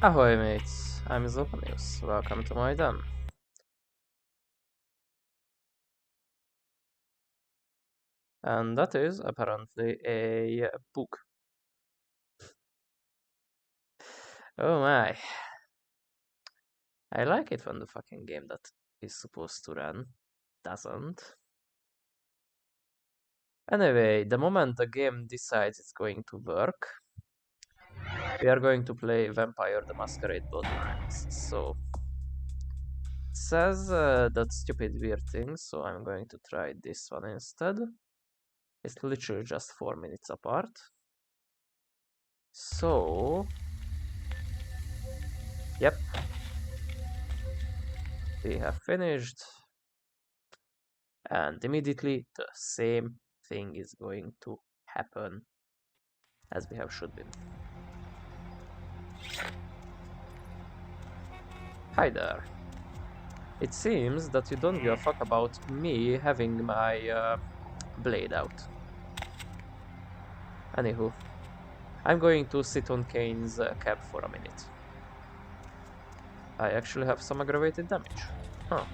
Ahoy mates, I'm Zopanius, welcome to my den. And that is apparently a book. Oh my. I like it when the fucking game that is supposed to run doesn't. Anyway, the moment the game decides it's going to work, we are going to play Vampire the Masquerade Bloodlines. So, it says that stupid weird thing, so I'm going to try this one instead. It's literally just 4 minutes apart. So, yep, we have finished, and immediately the same thing is going to happen as we have should been. Hi there. It seems that you don't give a fuck about me having my blade out. Anywho, I'm going to sit on Kane's cab for a minute. I actually have some aggravated damage. Huh.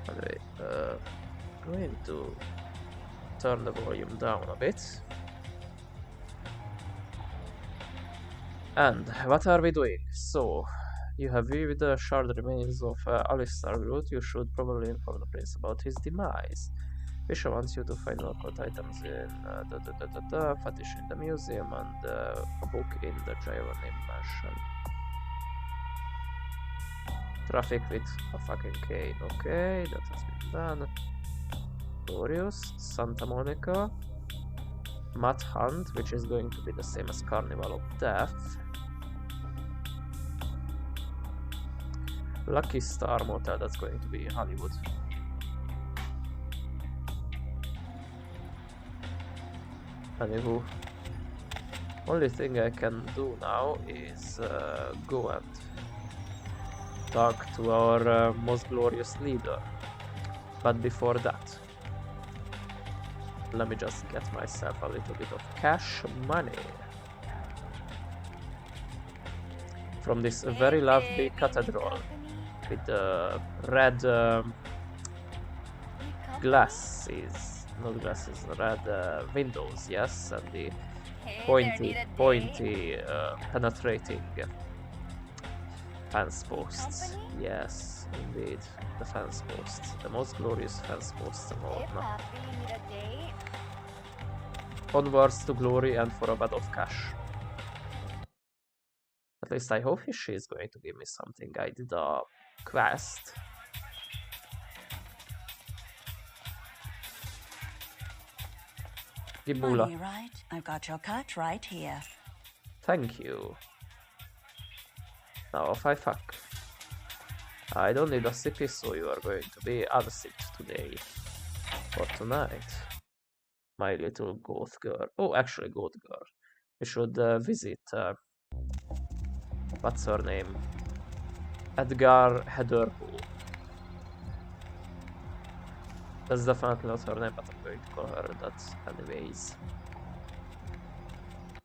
Anyway, I'm going to turn the volume down a bit. And what are we doing? So, you have viewed the shard remains of Alistar Root. You should probably inform the prince about his demise. Bishop wants you to find occult items in fetish in the museum and a book in the Jailani mansion. Traffic with a fucking cane. Okay, that has been done. Glorious, Santa Monica, Mud Hunt, which is going to be the same as Carnival of Death. Lucky Star Motel, that's going to be in Hollywood. Anywho, only thing I can do now is go and talk to our most glorious leader. But before that, let me just get myself a little bit of cash money from this very lovely cathedral with the red glasses, not glasses, red windows, yes, and the pointy, penetrating fence posts. Yes, indeed, the fence posts, the most glorious fence posts of all. Onwards to glory and for a bed of cash. At least I hope she is going to give me something. I did a quest. Gibula. Funny, right? I've got your cut right here. Thank you. Now if I fuck. I don't need a sippy, so you are going to be unsipped today. Or tonight. My little goth girl. Oh, actually goth girl. We should visit what's her name? Edgar Hedderpool. That's definitely not her name, but I'm going to call her that anyways.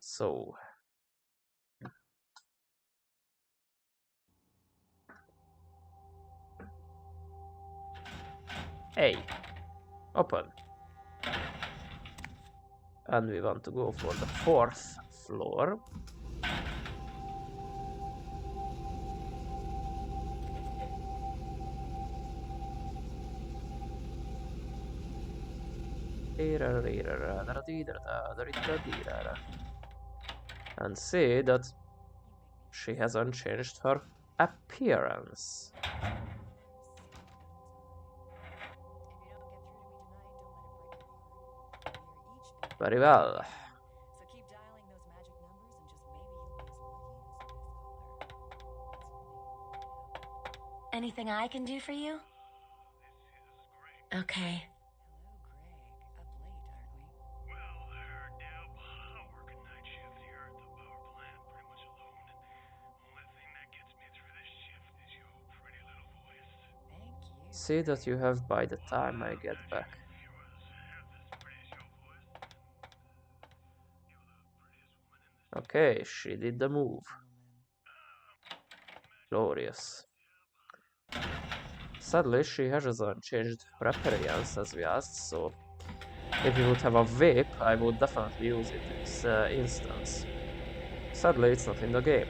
So... Hey! Open! And we want to go for the 4th floor. And see that she hasn't changed her appearance. Very well. Anything I can do for you? Okay. See that you have by the time I get back. Okay, she did the move. Glorious. Sadly, she hasn't changed Repariance as we asked, so if we would have a whip, I would definitely use it in this instance. Sadly, it's not in the game.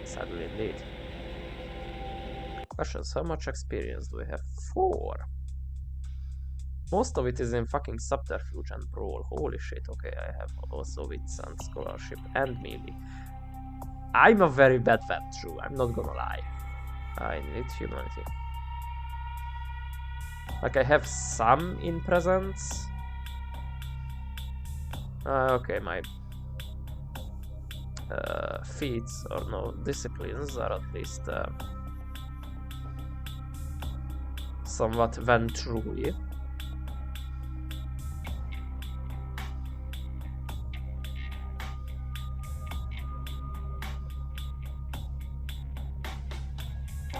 Sadly indeed. Questions, how much experience do we have? 4. Most of it is in fucking Subterfuge and Brawl. Holy shit, okay, I have also Wits and Scholarship and Melee. I'm a very bad vet, true, I'm not gonna lie. I need Humanity. Like, I have some in Presence. Okay, my feats, or no, disciplines are at least somewhat Venturi.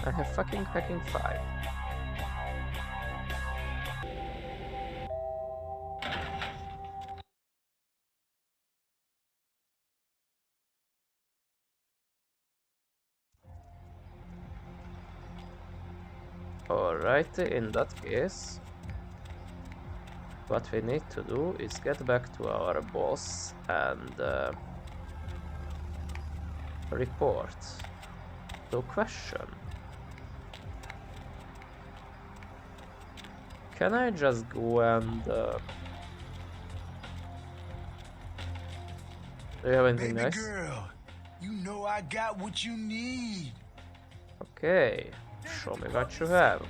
I have fucking hacking 5. Alright, in that case, what we need to do is get back to our boss and report the question. Can I just go and do you have anything nice? Girl, you know I got what you need. Okay, show me what you have.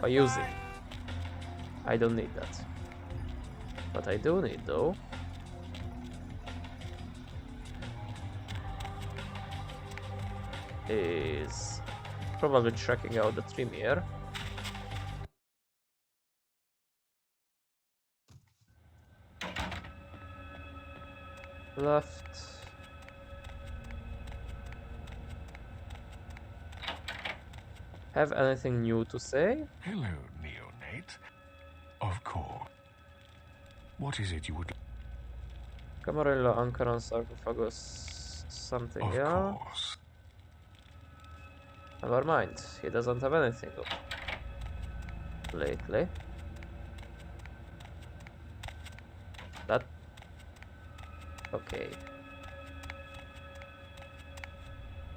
I use it. I don't need that. What I do need though is probably checking out the Tremere. Left. Have anything new to say? Hello, neonate. Of course. What is it you would... Camarilla, Anchor on Sarcophagus, something, Of yeah? course. Never mind, he doesn't have anything up lately. That... okay.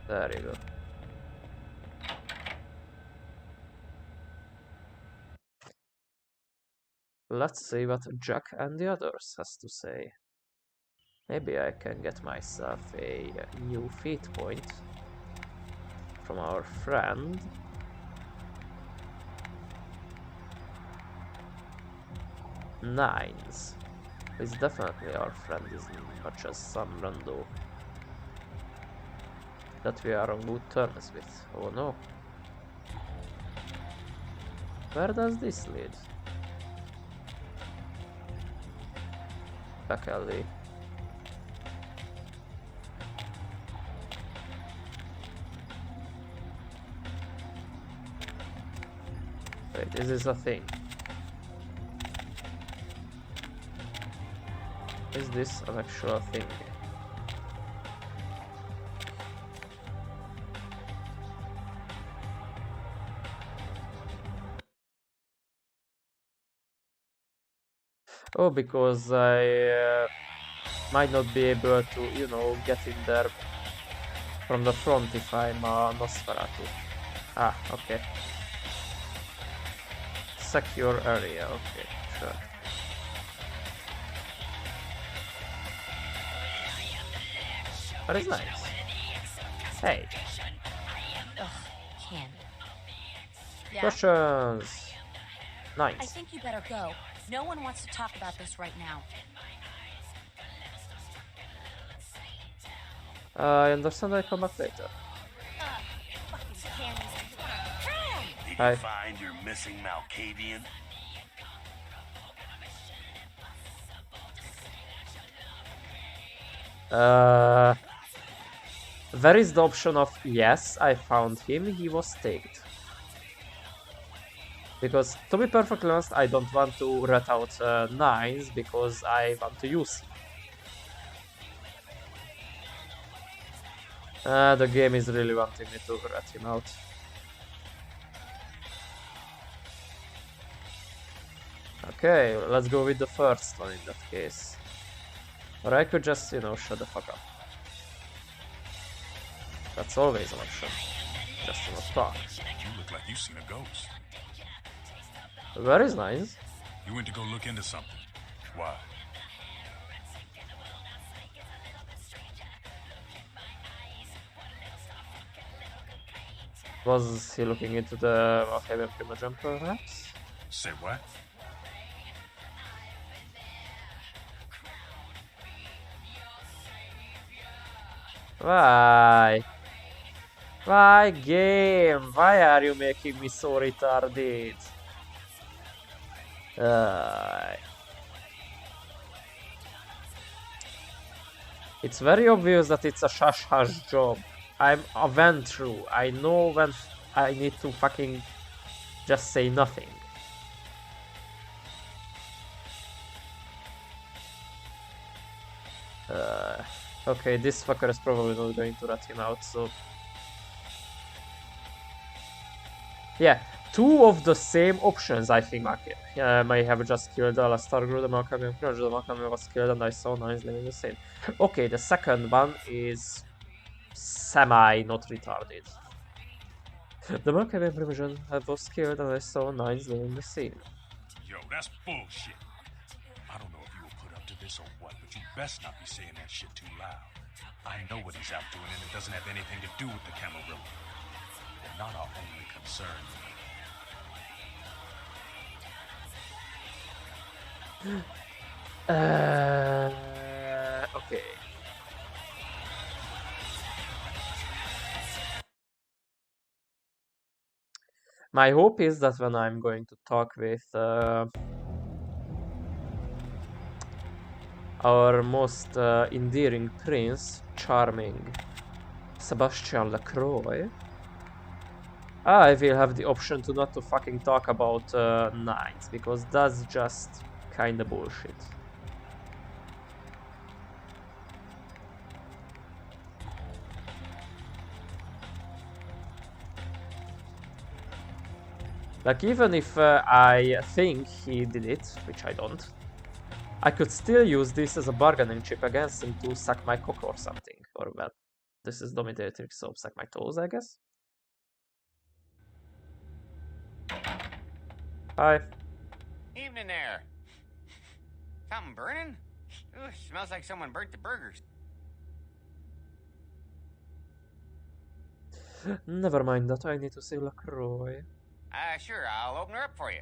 There you go. Let's see what Jack and the others has to say. Maybe I can get myself a new feat point from our friend. Nines. He's definitely our friend, isn't not just some rando that we are on good terms with. Oh no. Where does this lead? Back alley. Wait, is this a thing? Is this an actual thing? Oh, because I might not be able to, you know, get in there from the front if I'm a Nosferatu. Ah, okay. Secure area, okay, sure. That is nice. Hey. Ugh, Ken. Yeah? Questions. Nice. I think you better go. No one wants to talk about this right now. I understand. I come back later. Did Hi. you find your missing Malkavian? There is the option of yes, I found him, he was staked. Because, to be perfectly honest, I don't want to rat out nines because I want to use him. The game is really wanting me to rat him out. Okay, let's go with the first one in that case. Or I could just, you know, shut the fuck up. That's always an option. Just to not talk. You look like you've seen a ghost. Where is Nines? You went to go look into something. Why? Was he looking into the Arcavian Primogen perhaps? Say what? Why? Why, game? Why are you making me so retarded? It's very obvious that it's a shush hush job. I'm a went through. I know when I need to fucking just say nothing. Okay, this fucker is probably not going to rat him out, so... Yeah, two of the same options, I think, may have just killed the Alastar, the Malcolm, the Malcolm was killed, and I saw Nines living the same. Okay, the second one is semi-not retarded. The Malcolm Provision was killed, and I saw Nines living the scene. Yo, that's bullshit. I don't know if you were put up to this or what, but you best not be saying that shit too loud. I know what he's out doing, and it doesn't have anything to do with the Camarilla. They're not our only concern. Okay. My hope is that when I'm going to talk with our most endearing prince, charming Sebastian Lacroix, I will have the option to not to fucking talk about knights, because that's just kinda bullshit. Like, even if I think he did it, which I don't, I could still use this as a bargaining chip against him to suck my cock or something. Or, well, this is dominatrix, so suck my toes, I guess. Hi. Evening there. Something burning? Ooh, smells like someone burnt the burgers. Never mind that, I need to see Lacroix. Sure, I'll open her up for you.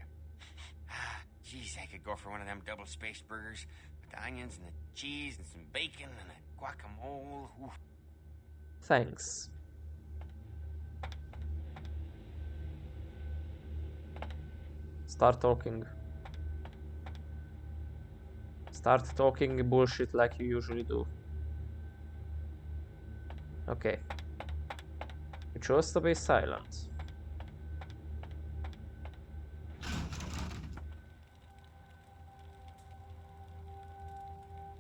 Jeez, I could go for one of them double-spaced burgers with the onions and the cheese and some bacon and a guacamole. Ooh. Thanks. Start talking. Start talking bullshit like you usually do. Okay. You chose to be silent.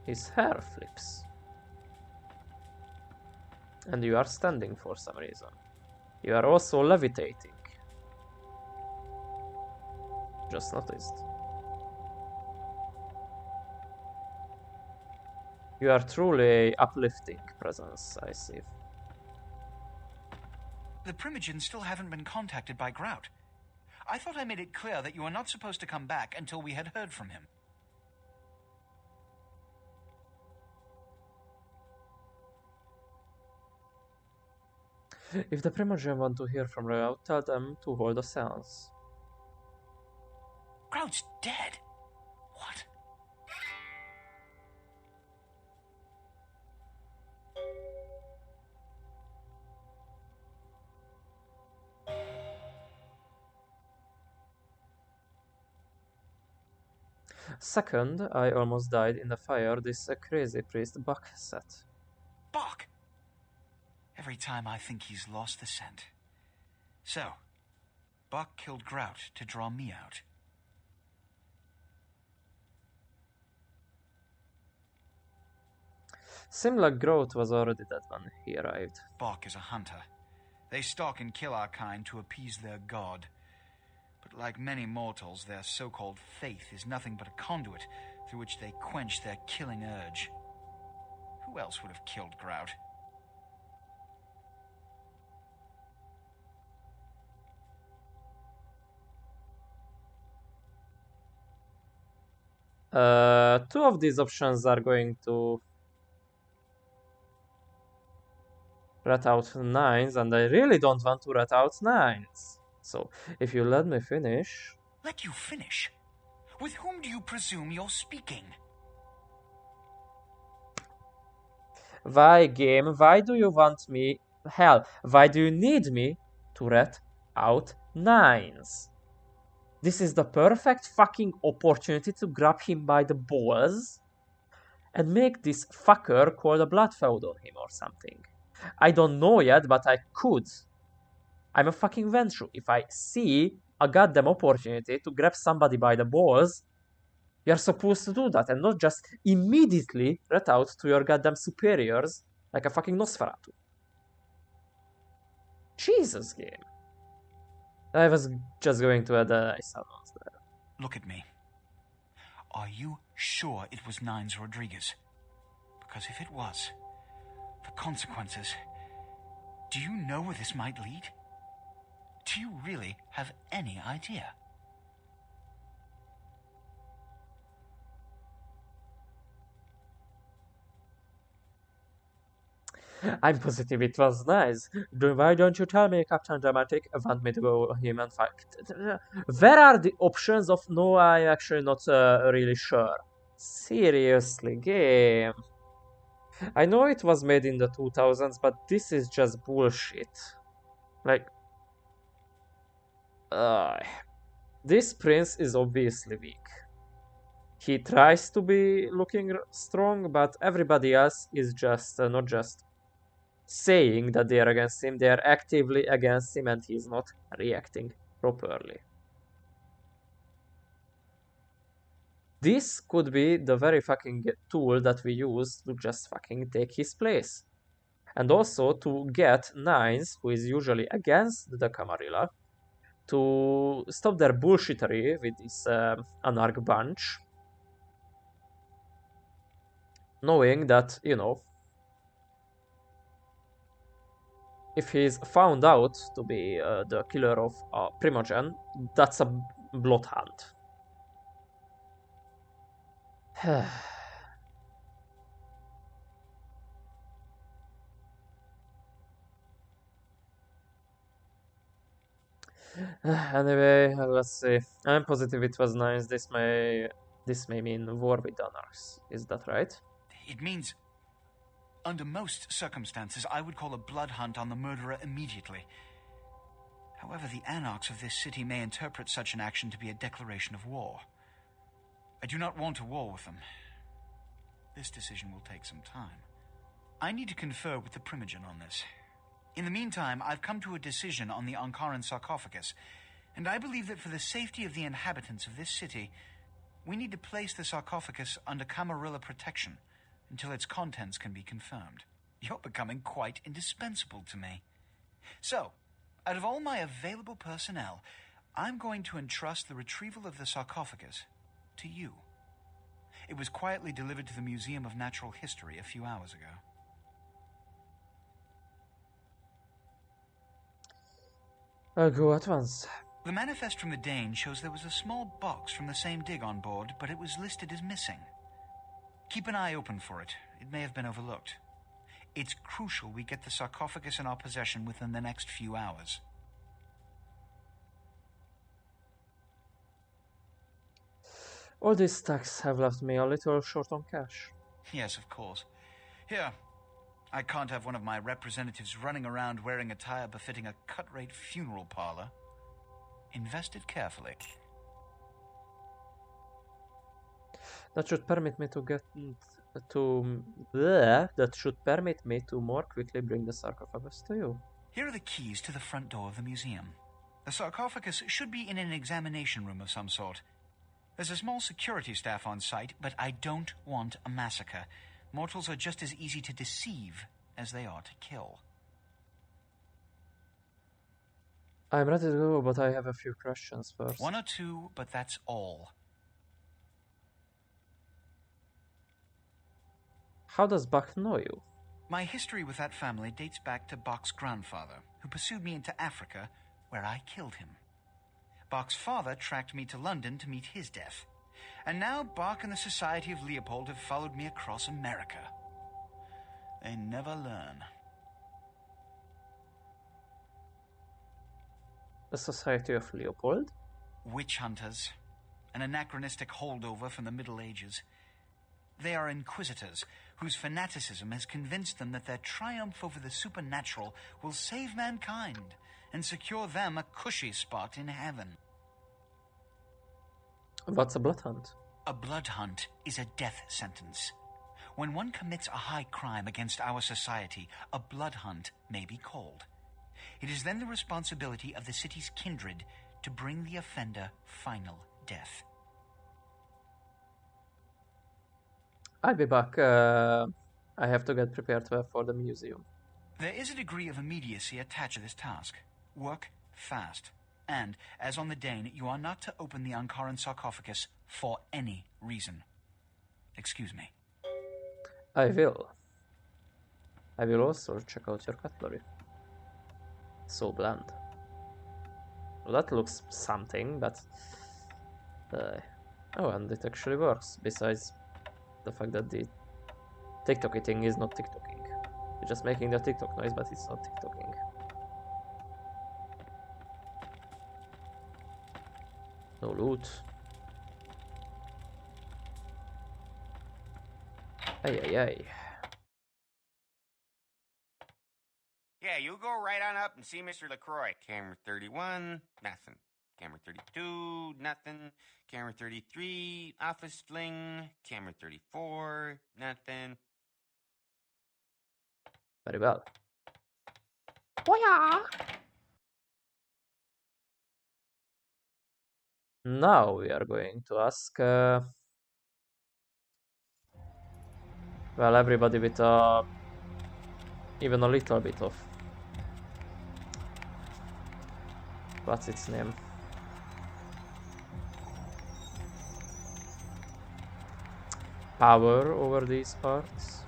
His hair flips. And you are standing for some reason. You are also levitating. Just noticed. You are truly a uplifting presence, I see. The Primogens still haven't been contacted by Grout. I thought I made it clear that you were not supposed to come back until we had heard from him. If the Primogen want to hear from Grout, tell them to hold a seance. Grout's dead? What? Second, I almost died in the fire this crazy priest Buck set. Buck! Every time I think he's lost the scent. So, Buck killed Grout to draw me out. Seemed like Groth was already dead when he arrived. Bok is a hunter. They stalk and kill our kind to appease their god. But like many mortals, their so-called faith is nothing but a conduit through which they quench their killing urge. Who else would have killed Grout? Two of these options are going to rat out 9s, and I really don't want to rat out 9s. So, if you let me finish... Let you finish? With whom do you presume you're speaking? Why, game? Why do you want me... Hell, why do you need me to rat out 9s? This is the perfect fucking opportunity to grab him by the balls and make this fucker call the blood feud on him or something. I don't know yet, but I could. I'm a fucking Ventru. If I see a goddamn opportunity to grab somebody by the balls, you're supposed to do that and not just immediately rat out to your goddamn superiors like a fucking Nosferatu. Jesus, game. I was just going to add a silence there. Look at me. Are you sure it was Nines Rodriguez? Because if it was, the consequences... Do you know where this might lead? Do you really have any idea? I'm positive it was nice. Why don't you tell me, Captain Dramatic? Want me to go him and fight? Where are the options of no, I'm actually not really sure. Seriously, game. I know it was made in the 2000s, but this is just bullshit. Like... this prince is obviously weak. He tries to be looking strong, but everybody else is just not just saying that they are against him, they are actively against him and he's not reacting properly. This could be the very fucking tool that we use to just fucking take his place. And also to get Nines, who is usually against the Camarilla, to stop their bullshittery with this Anarch bunch. Knowing that, you know, if he's found out to be the killer of Primogen, that's a blood hunt. Anyway, let's see. I'm positive it was nice. This may mean war with Anarchs. Is that right? It means... Under most circumstances, I would call a blood hunt on the murderer immediately. However, the anarchs of this city may interpret such an action to be a declaration of war. I do not want a war with them. This decision will take some time. I need to confer with the Primogen on this. In the meantime, I've come to a decision on the Ankaran sarcophagus, and I believe that for the safety of the inhabitants of this city, we need to place the sarcophagus under Camarilla protection until its contents can be confirmed. You're becoming quite indispensable to me. So, out of all my available personnel, I'm going to entrust the retrieval of the sarcophagus to you. It was quietly delivered to the Museum of Natural History a few hours ago. I'll go at once. The manifest from the Dane shows there was a small box from the same dig on board, but it was listed as missing. Keep an eye open for it. It may have been overlooked. It's crucial we get the sarcophagus in our possession within the next few hours. All these stacks have left me a little short on cash. Yes, of course. Here, I can't have one of my representatives running around wearing attire befitting a cut-rate funeral parlor. Invest it carefully. That should permit me to get to... that should permit me to more quickly bring the sarcophagus to you. Here are the keys to the front door of the museum. The sarcophagus should be in an examination room of some sort. There's a small security staff on site, but I don't want a massacre. Mortals are just as easy to deceive as they are to kill. I'm ready to go, but I have a few questions first. 1 or 2, but that's all. How does Buck know you? My history with that family dates back to Bach's grandfather, who pursued me into Africa, where I killed him. Bach's father tracked me to London to meet his death. And now Bach and the Society of Leopold have followed me across America. They never learn. The Society of Leopold? Witch hunters. An anachronistic holdover from the Middle Ages. They are inquisitors, whose fanaticism has convinced them that their triumph over the supernatural will save mankind and secure them a cushy spot in heaven. What's a blood hunt? A blood hunt is a death sentence. When one commits a high crime against our society, a blood hunt may be called. It is then the responsibility of the city's kindred to bring the offender final death. I'll be back. I have to get prepared for the museum. There is a degree of immediacy attached to this task. Work fast. And, as on the Dane, you are not to open the Ankaran sarcophagus for any reason. Excuse me. I will. I will also check out your cutlery. So bland. Well, that looks something, but... oh, and it actually works, besides the fact that the TikTok thing is not TikToking. You're just making the TikTok noise, but it's not TikToking. No loot. Ay, ay, ay. Yeah, you go right on up and see Mr. LaCroix. Camera 31, nothing. Camera 32, nothing. Camera 33, office fling. Camera 34, nothing. Very well. Oh yeah! Now we are going to ask... well, everybody with even a little bit of... what's its name? Power over these parts.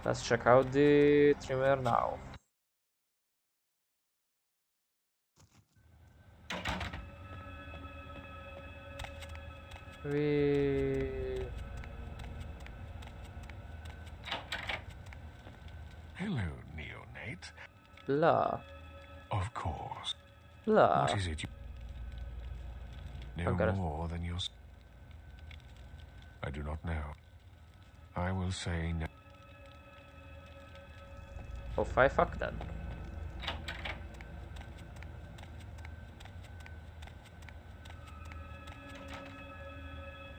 Let's check out the trimmer now. Hello, neonate. Blah. Of course. Blah. What is it you... No I've got it. more than your... I do not know. I will say no. Oh, fuck then.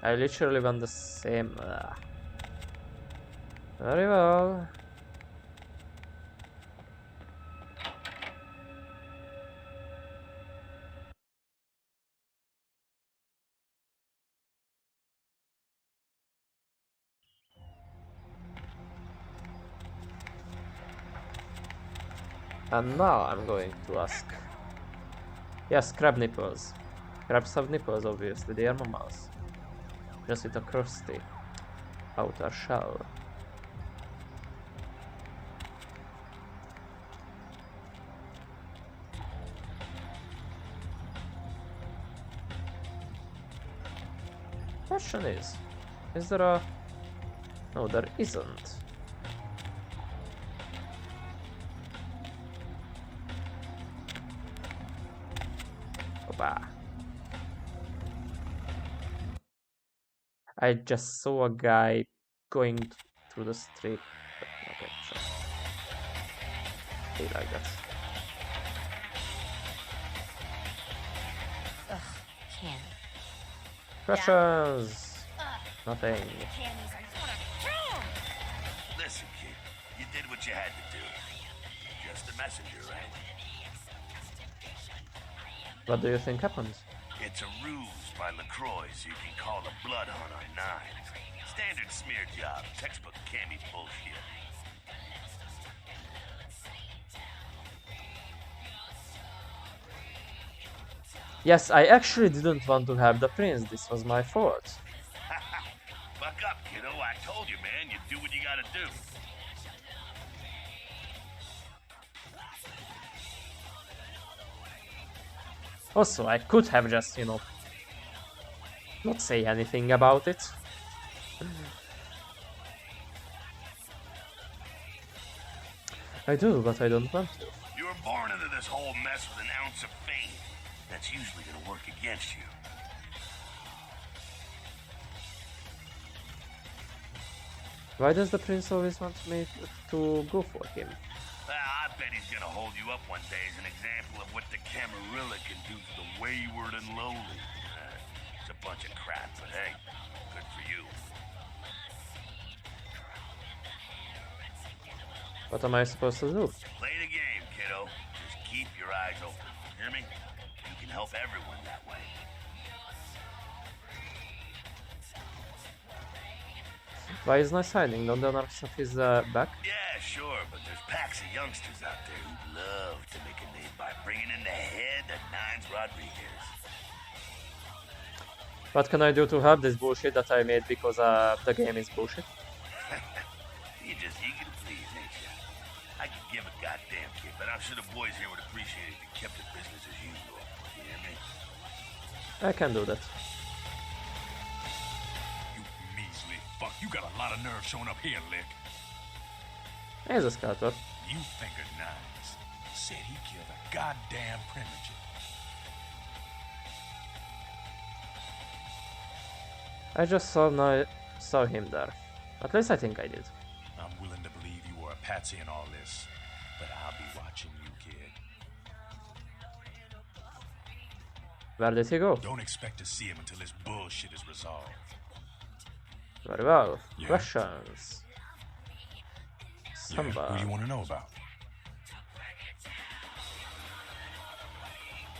I literally want the same. Very well. And now I'm going to ask. Yes, crab nipples. Crabs have nipples, obviously, they are mammals. Just with a crusty outer shell. Question is there a... No, there isn't. Opa. I just saw a guy going through the street. Okay, sure. Be like that. Ugh, candy. Questions? Nothing. Candies, I just want to kill 'em. Listen, kid, you did what you had to do. Just a messenger, right? What do you think happened? It's a ruse by LaCroix so you can call the blood hunt on 9. Standard smear job. Textbook cammy bullshit. Yes, I actually didn't want to have the prince. This was my fault. Buck up, kiddo. I told you, man. You do what you gotta do. Also, I could have just, you know, not say anything about it. I do, but I don't want to. You were born into this whole mess with an ounce of fame. That's usually gonna work against you. Why does the prince always want me to go for him? I bet he's gonna hold you up one day as an example of what the Camarilla can do for the wayward and lowly. It's a bunch of crap, but hey, good for you. What am I supposed to do? Play the game, kiddo. Just keep your eyes open. Hear me? You can help everyone that way. Why is nice hiding? Don't the other stuff is back? Yeah, sure, but there's packs of youngsters out there who'd love to make a name by bringing in the head of Nines Rodriguez. What can I do to help this bullshit that I made because the game is bullshit? You're just eager to please, ain't you? I could give a goddamn kid, but I'm sure the boys here would appreciate it if you kept it business as usual. You hear me? I can do that. You measly fuck. You got a lot of nerve showing up here, Lick. Here's a scouter. You think of Nines. Said he killed a goddamn primogen. I just saw him there. At least I think I did. I'm willing to believe you were a patsy in all this, but I'll be watching you, kid. Where did he go? Don't expect to see him until this bullshit is resolved. Very well. Yeah. Questions. Yeah, who Samba. do you want to know about?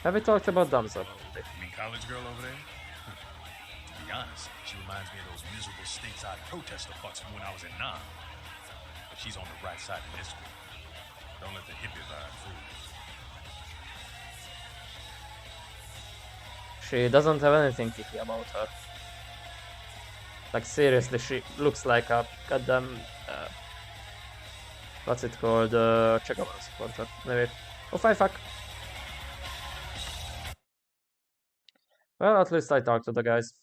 Have we talked about Damsel? You mean college girl over there? To be honest, she reminds me of those miserable stateside protester fucks from when I was in Nam. But she's on the right side of history. Don't let the hippie vibe fool you. She doesn't have anything icky about her. Like seriously, she looks like a goddamn what's it called? Checkable supporter. Anyway. Oh fuck. Well, at least I talked to the guys.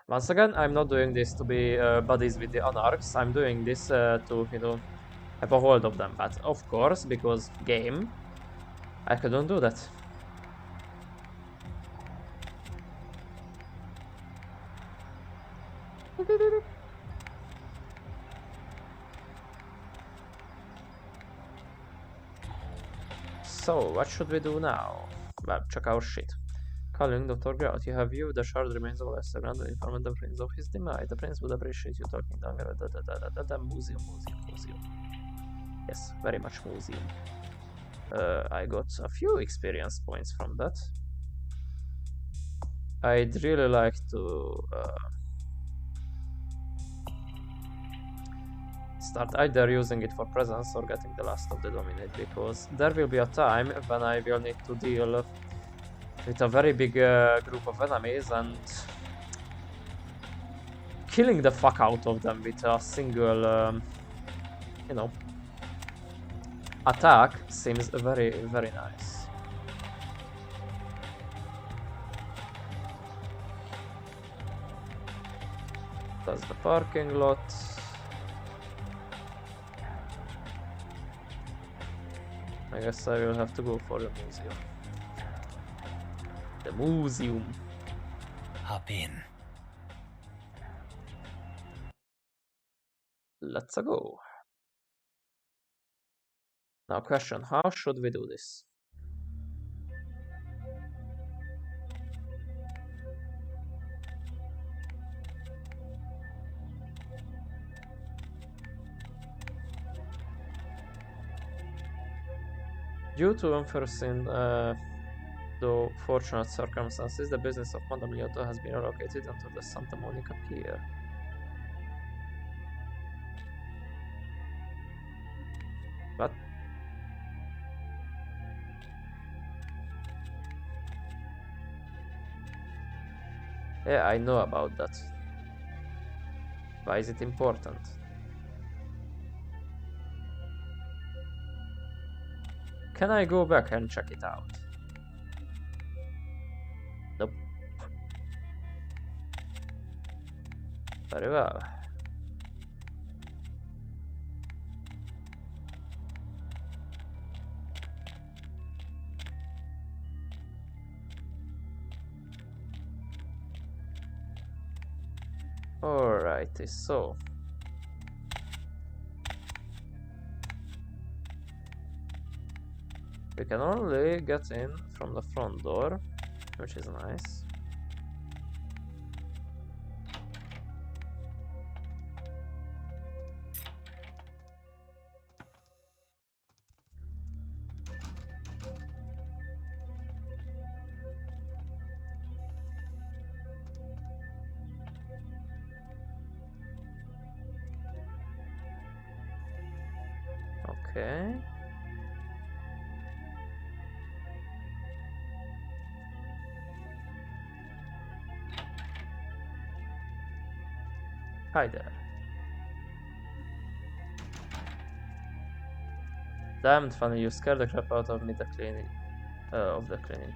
Once again, I'm not doing this to be buddies with the Anarchs. I'm doing this to, you know, have a hold of them. But of course, because game, I couldn't do that. So, what should we do now? Well, check our shit. Calling Dr. Grout, you have viewed the shard remains of Lester Grant and informed the prince of his demise. The prince would appreciate you talking down the museum. Yes, very much museum. I got a few experience points from that. I'd really like to start either using it for presence or getting the last of the dominate, because there will be a time when I will need to deal with a very big group of enemies, and killing the fuck out of them with a single you know, attack seems very, very nice. That's the parking lot. I guess I will have to go for the museum. The museum. Hop in. Let's go. Now question, how should we do this? Due to unforeseen Though fortunate circumstances, the business of Madame Lyoto has been relocated into the Santa Monica Pier. What? Yeah, I know about that. Why is it important? Can I go back and check it out? Nope. Very well. Alrighty, so we can only get in from the front door, which is nice. Okay. Hi there. Damned funny, you scared the crap out of me, the cleaning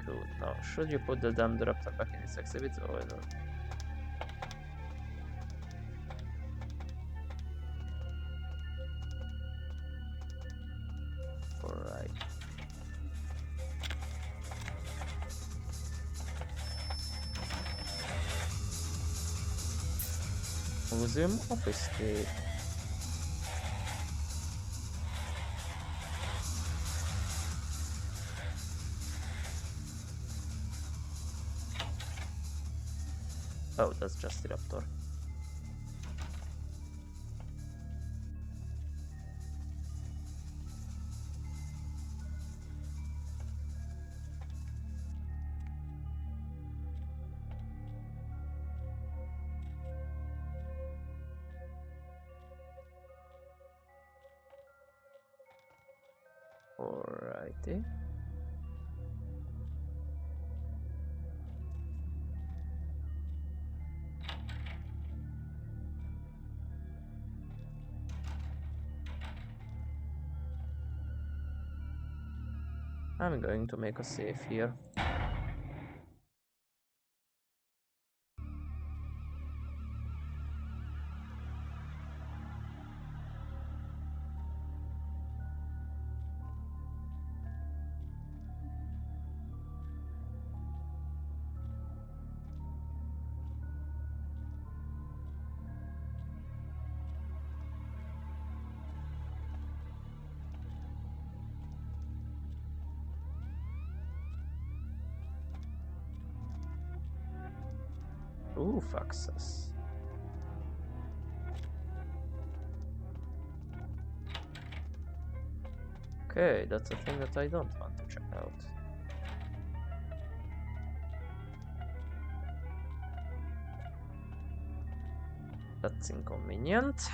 crew. Now, should you put the damned raptor back in its exhibit or not? Alright. Museum office key. Oh, that's just the raptor. Alrighty. I'm going to make a save here. Roof access. Okay, that's a thing that I don't want to check out. That's inconvenient.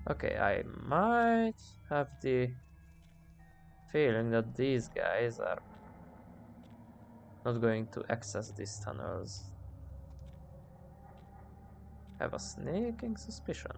Okay, I might have the feeling that these guys are not going to access these tunnels. Have a sneaking suspicion.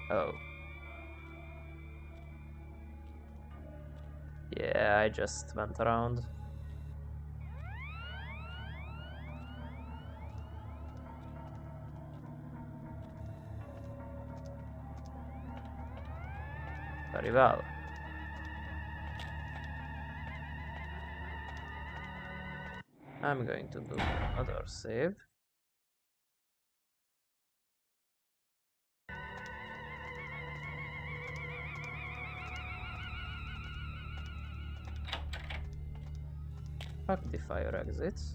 Oh. Yeah, I just went around. Very well. I'm going to do another save. Fuck the fire exits.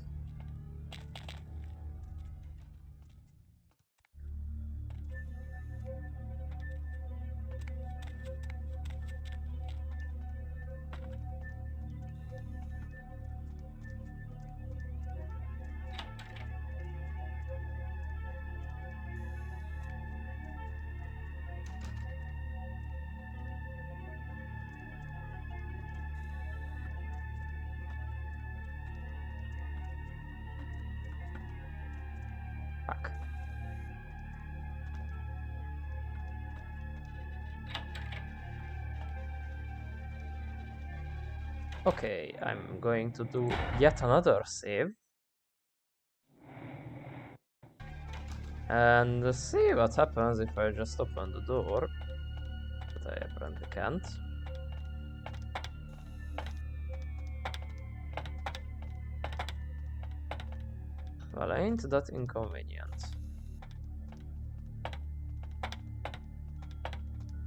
Fuck. Okay, I'm going to do yet another save. And see what happens if I just open the door. But I apparently can't. Well, ain't that inconvenient.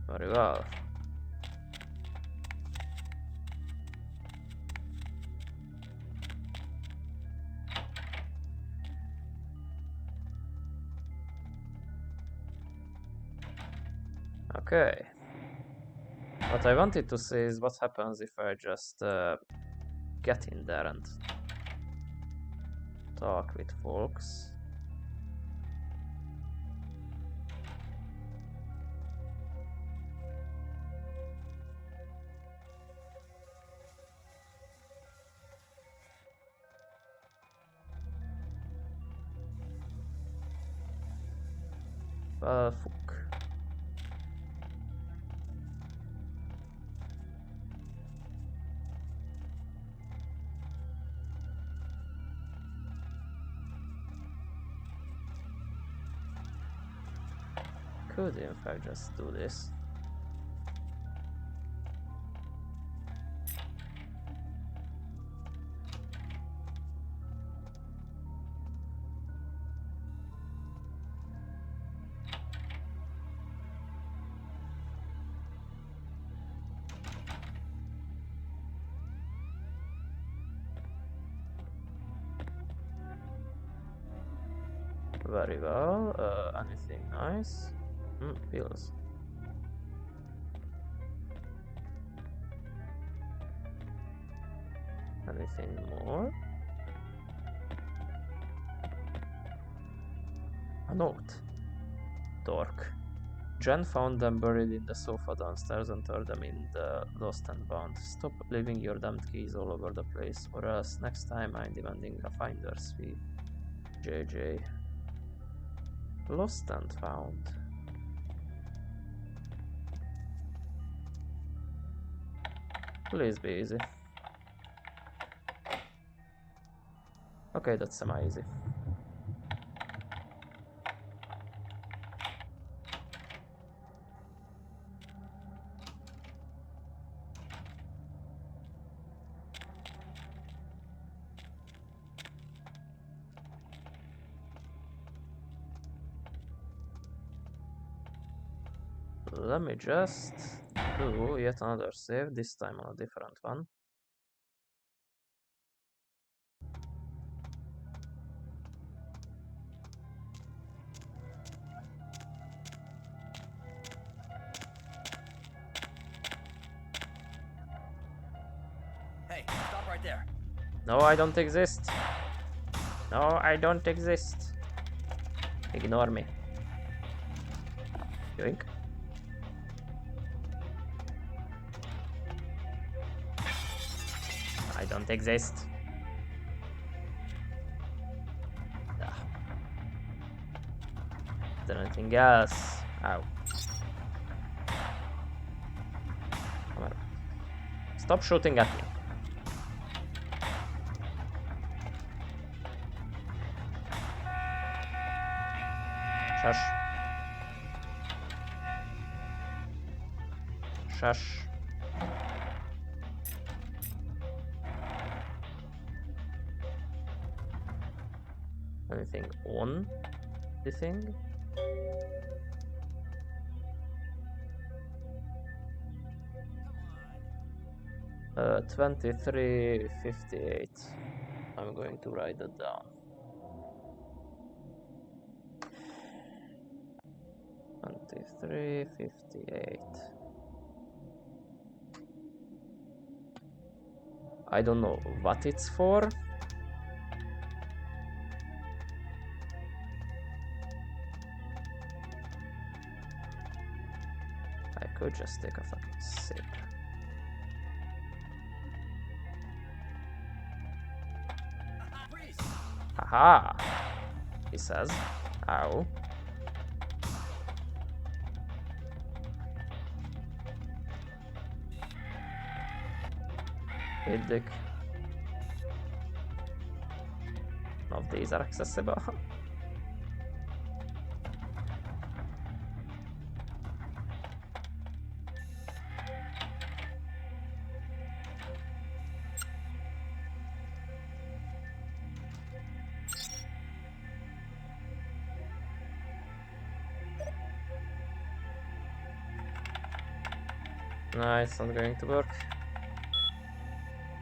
Very well. Okay. What I wanted to say is what happens if I just get in there and talk with folks. Fuck. Could in fact just do this. Very well. Anything nice? Pills. Anything more? A note. Dork. Jen found them buried in the sofa downstairs and turned them in the lost and found. Stop leaving your damned keys all over the place, or else next time I'm demanding a finder's fee. JJ. Lost and found. Please be easy. Okay, that's semi-easy. Let me just do yet another save, this time on a different one. Hey, stop right there. No, I don't exist. No, I don't exist. Ignore me. Yoink. I don't exist. Ah. Is there anything else? Ow. Stop shooting at me. Shush. Shush. Anything on the thing? Uh, 2358. I'm going to write that down. 2358. I don't know what it's for. I could just take a fucking sip. Haha! He says. Ow. Hey, dick. None of these are accessible. No, it's not going to work.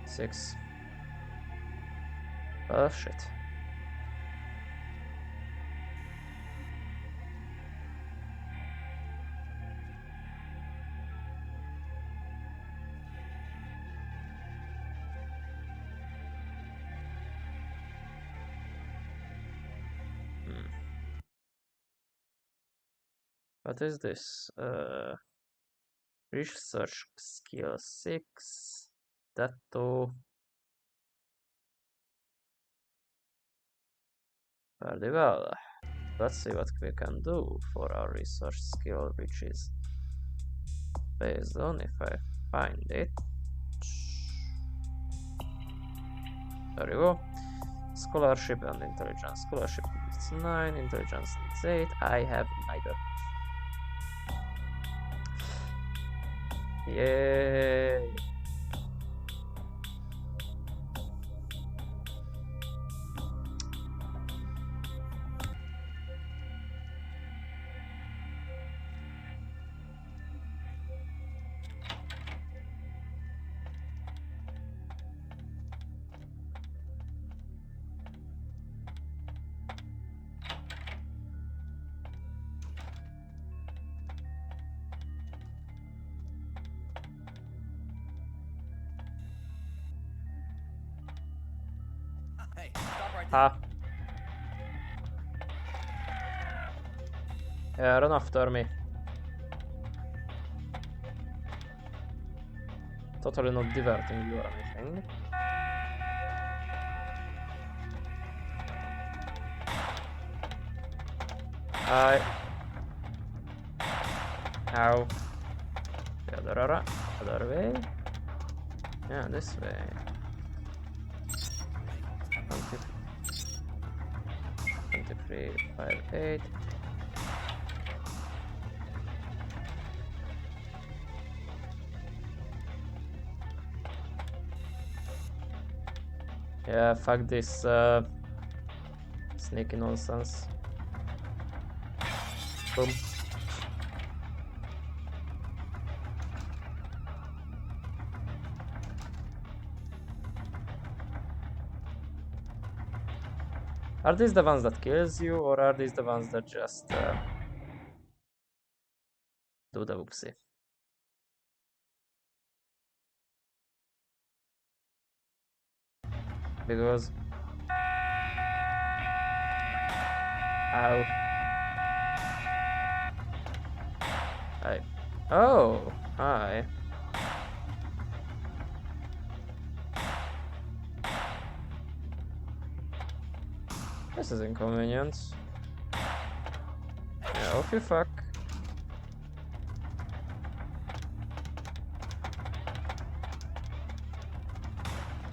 6. Oh shit. What is this? Research skill 6. Tattoo. Very well. Let's see what we can do for our research skill, which is based on if I find it. There you go. Scholarship and intelligence. Scholarship is 9, intelligence is 8. I have neither. Yay! Hey, stop right there. Ha! Yeah, run after me. Totally not diverting you or anything. Hi. Ow. The other way. Yeah, this way. 2358. Yeah, fuck this sneaky nonsense. Boom. Are these the ones that kills you, or are these the ones that just do the whoopsie? Because... Ow. Hi. Oh, hi. This is inconvenient. Yeah, off you fuck.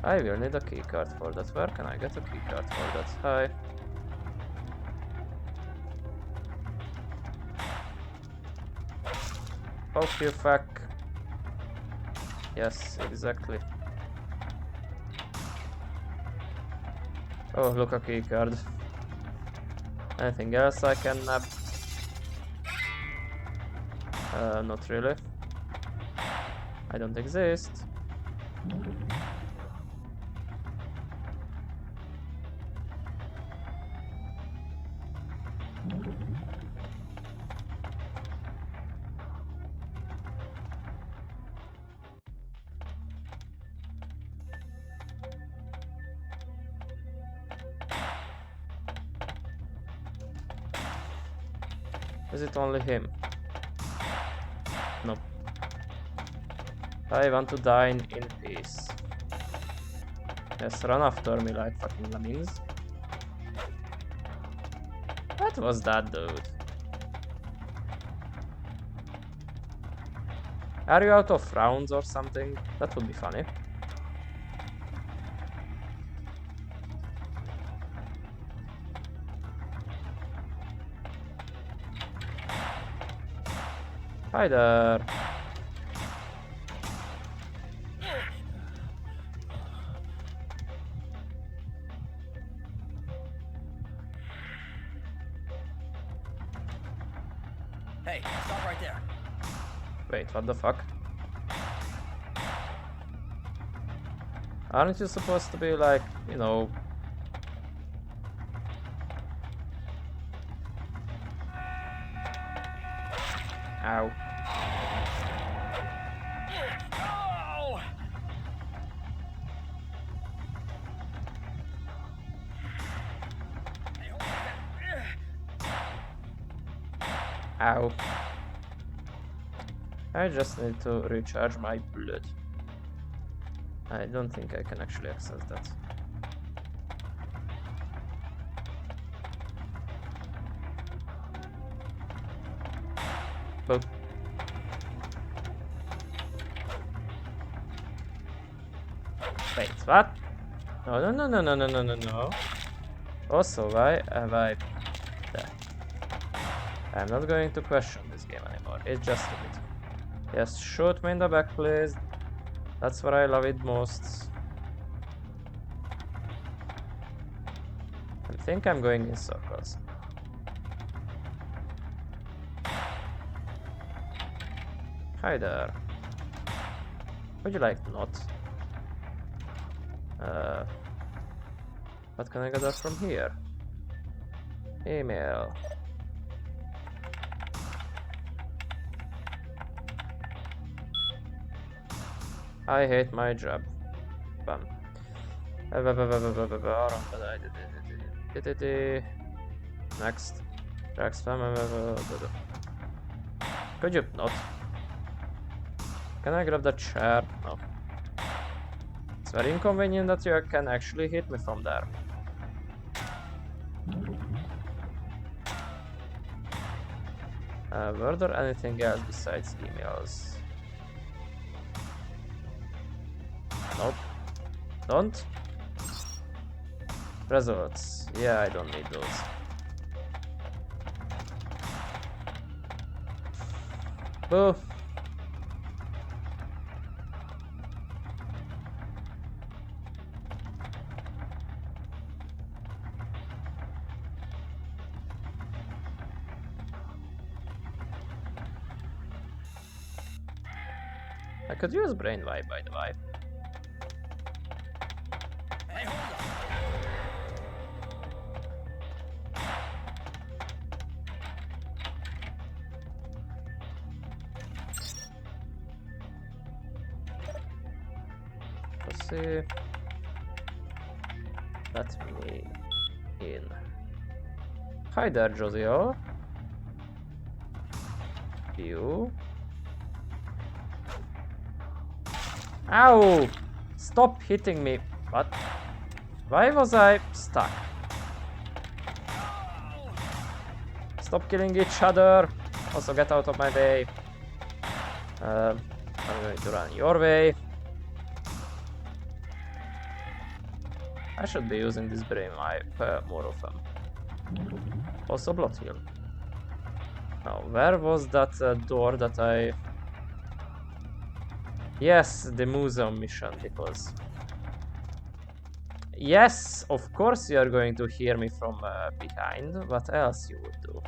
I will need a keycard for that. Where can I get a keycard for that? Hi. Oh, you fuck. Yes, exactly. Oh, look, a keycard. Anything else I can nab? Not really. I don't exist. Is it only him? Nope. I want to dine in peace. Yes, run after me like fucking lemmings. What was that, dude? Are you out of rounds or something? That would be funny. Hi there. Hey, stop right there. Wait, what the fuck? Aren't you supposed to be like, you know... Ow. Ow. I just need to recharge my blood. I don't think I can actually access that. Boop. Wait, what? No, no, no, no, no, no, no, no, no. Also, why have I... There. I'm not going to question this game anymore. It's just stupid. Yes, shoot me in the back, please. That's what I love it most. I think I'm going in circles. Hi there. Would you like not? What can I gather from here? Email. I hate my job. Bam. Next. Could you not? Can I grab the chair? No. It's very inconvenient that you can actually hit me from there. Were there anything else besides emails? Nope. Don't. Results. Yeah, I don't need those. Boo. I could use brain vibe, by the way. Hey, hold on. Let's see. Let me in. Hi there, Josio. You. Ow! Stop hitting me. What? Why was I stuck? Stop killing each other. Also, get out of my way. I'm going to run your way. I should be using this brain wipe more often. Also blood heal. Now, where was that door that I... Yes, the museum mission, because... Yes, of course you are going to hear me from behind. What else you would do?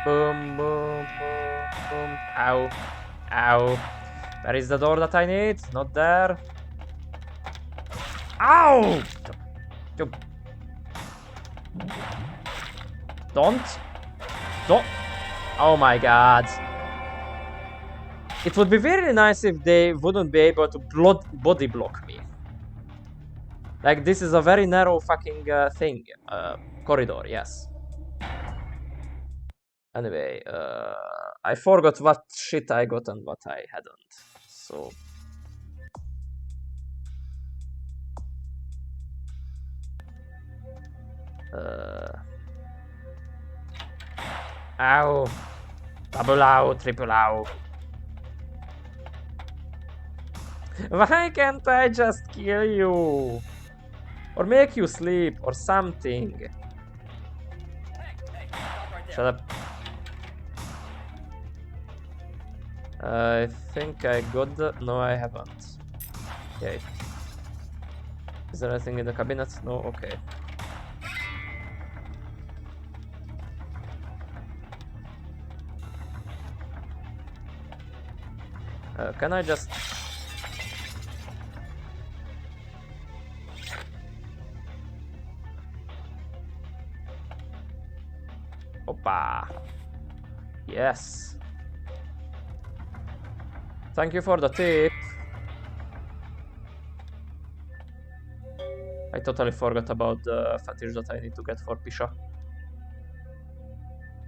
Boom, boom, boom, boom. Ow. Ow. Where is the door that I need? Not there. Ow! Don't. Oh my god. It would be very nice if they wouldn't be able to body block me. Like, this is a very narrow fucking thing. Corridor, yes. Anyway, I forgot what shit I got and what I hadn't. So... Ow. Double ow, triple ow. Why can't I just kill you? Or make you sleep, or something. Hey, stop right there. Shut up. I think I got the... No, I haven't. Okay. Is there anything in the cabinet? No? Okay. Can I just... Opa! Yes! Thank you for the tip! I totally forgot about the fetish that I need to get for Pisha.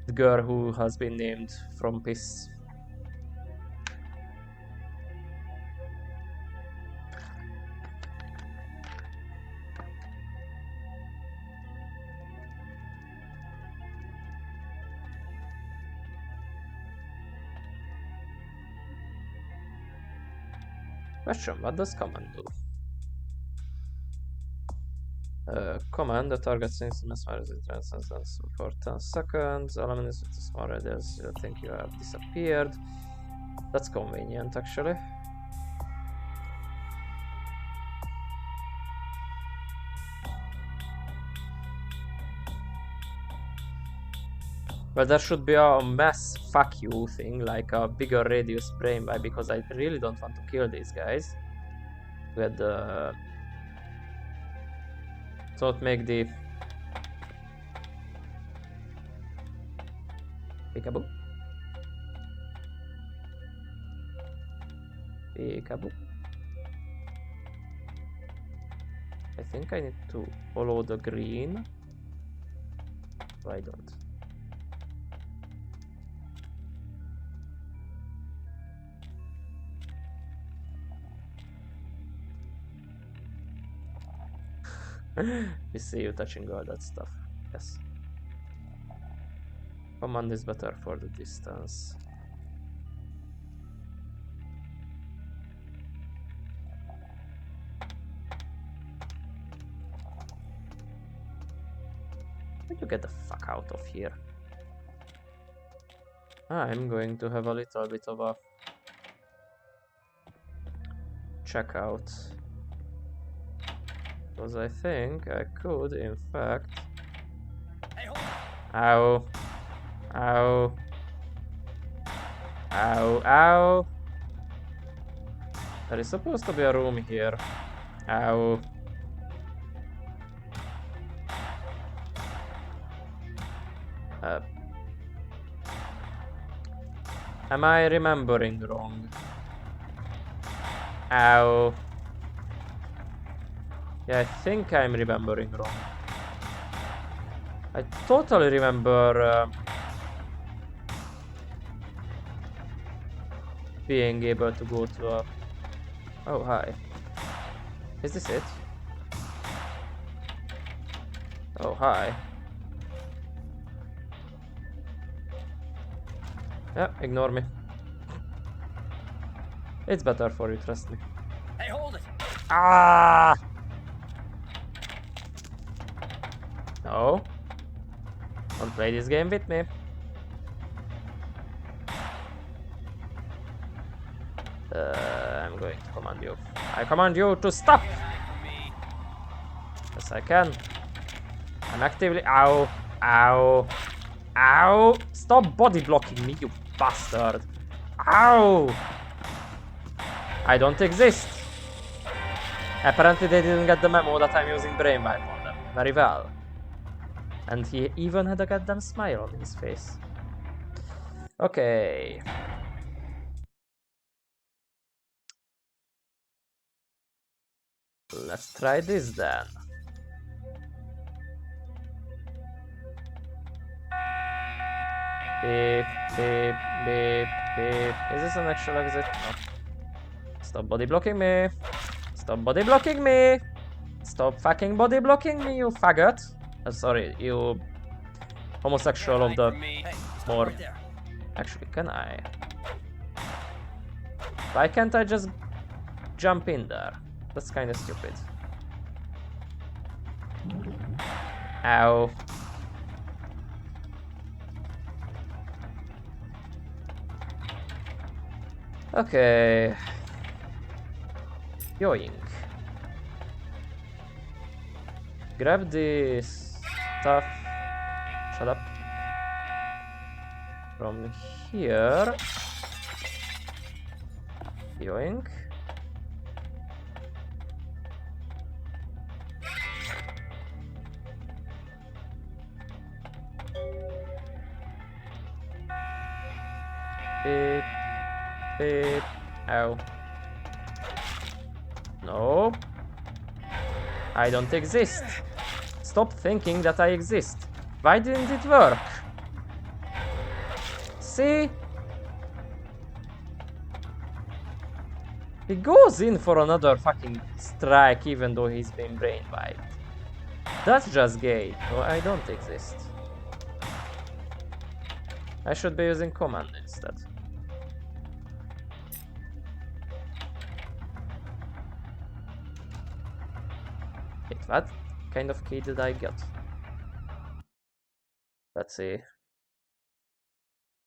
The girl who has been named from Piss. Question, what does command do? Command, the target sinks in as far as it transcends for 10 seconds. Elements with the small radius, you think you have disappeared. That's convenient, actually. But there should be a mass fuck you thing, like a bigger radius brain wipe, because I really don't want to kill these guys. With the... Don't make the... Peekaboo. Peekaboo. I think I need to follow the green. Why don't? We see you touching all that stuff. Yes. Command is better for the distance. Where'd you get the fuck out of here? I'm going to have a little bit of a checkout. Because I think I could, in fact... Hey, hold on. Ow. Ow. Ow, ow. There is supposed to be a room here. Ow. Am I remembering wrong? Ow. Yeah, I think I'm remembering wrong. I totally remember being able to go to a... Oh, hi. Is this it? Oh, hi. Yeah, ignore me. It's better for you, trust me. Hey, hold it. Ah! No. Don't play this game with me. I'm going to command you. I command you to stop! Yes, I can. I'm actively... Ow! Ow! Ow! Stop body blocking me, you bastard! Ow! I don't exist. Apparently they didn't get the memo that I'm using brainwipe on them. Very well. And he even had a goddamn smile on his face. Okay. Let's try this then. Beep, beep, beep, beep. Is this an actual exit? No. Stop body blocking me. Stop body blocking me. Stop fucking body blocking me, you faggot. Sorry, you homosexual of the more. Actually, can I? Why can't I just jump in there? That's kind of stupid. Ow. Okay. Yoink. Grab this stuff. Shut up. From here. Yoink. Beep. Beep. Ow. No. I don't exist. Stop thinking that I exist. Why didn't it work? See? He goes in for another fucking strike even though he's been brain wiped. That's just gay. No, I don't exist. I should be using command instead. Wait, what kind of key did I get? Let's see.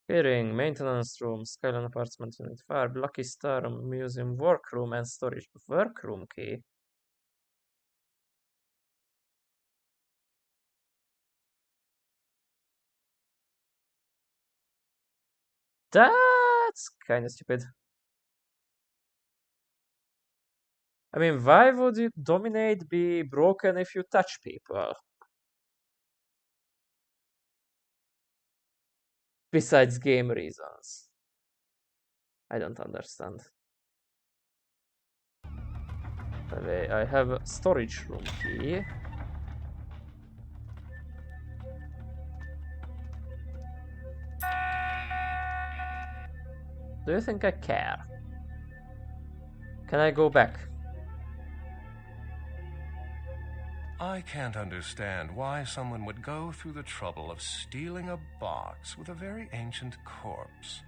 Hearing, maintenance room, Skyline apartment unit, fire, Lucky Star, museum, workroom, and storage. Workroom key. That's kind of stupid. I mean, why would you dominate be broken if you touch people? Besides game reasons. I don't understand. Anyway, I have a storage room key. Do you think I care? Can I go back? I can't understand why someone would go through the trouble of stealing a box with a very ancient corpse.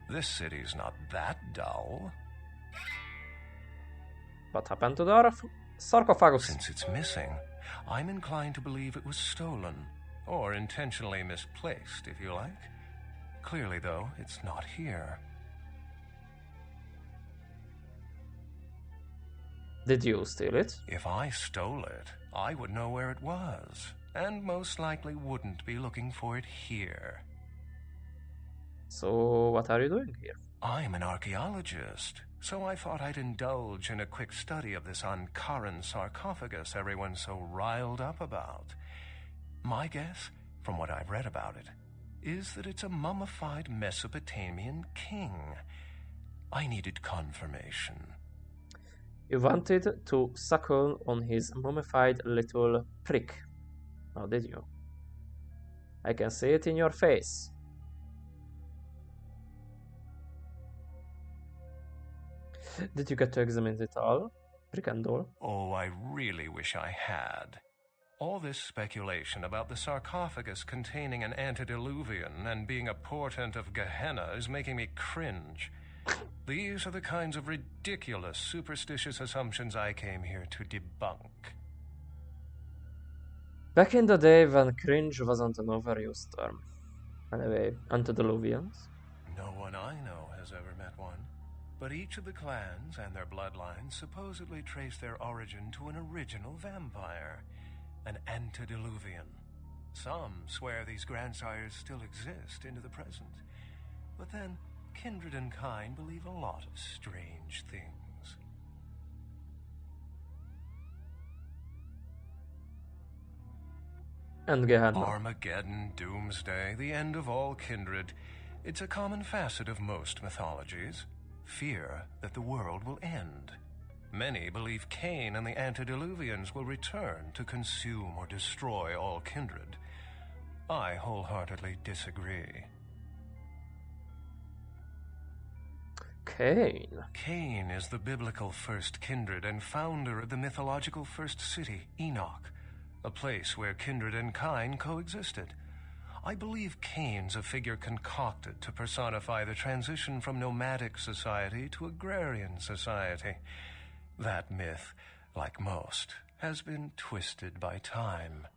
This city's not that dull. What happened to the sarcophagus? Since it's missing, I'm inclined to believe it was stolen, or intentionally misplaced, if you like. Clearly, though, it's not here. Did you steal it? If I stole it, I would know where it was, and most likely wouldn't be looking for it here. So, what are you doing here? I'm an archaeologist, so I thought I'd indulge in a quick study of this Ankharan sarcophagus everyone's so riled up about. My guess, from what I've read about it, is that it's a mummified Mesopotamian king. I needed confirmation. You wanted to suckle on his mummified little prick. Oh, did you? I can see it in your face. Did you get to examine it all? Prick and all? Oh, I really wish I had. All this speculation about the sarcophagus containing an antediluvian and being a portent of Gehenna is making me cringe. These are the kinds of ridiculous, superstitious assumptions I came here to debunk. Back in the day when cringe wasn't an overused term. Anyway, antediluvians. No one I know has ever met one. But each of the clans and their bloodlines supposedly trace their origin to an original vampire, an antediluvian. Some swear these grandsires still exist into the present. But then, kindred and kind believe a lot of strange things. And Gehenna. Armageddon, doomsday, the end of all kindred. It's a common facet of most mythologies. Fear that the world will end. Many believe Cain and the antediluvians will return to consume or destroy all kindred. I wholeheartedly disagree. Cain. Cain is the biblical first kindred and founder of the mythological first city, Enoch, a place where kindred and kind coexisted. I believe Cain's a figure concocted to personify the transition from nomadic society to agrarian society. That myth, like most, has been twisted by time.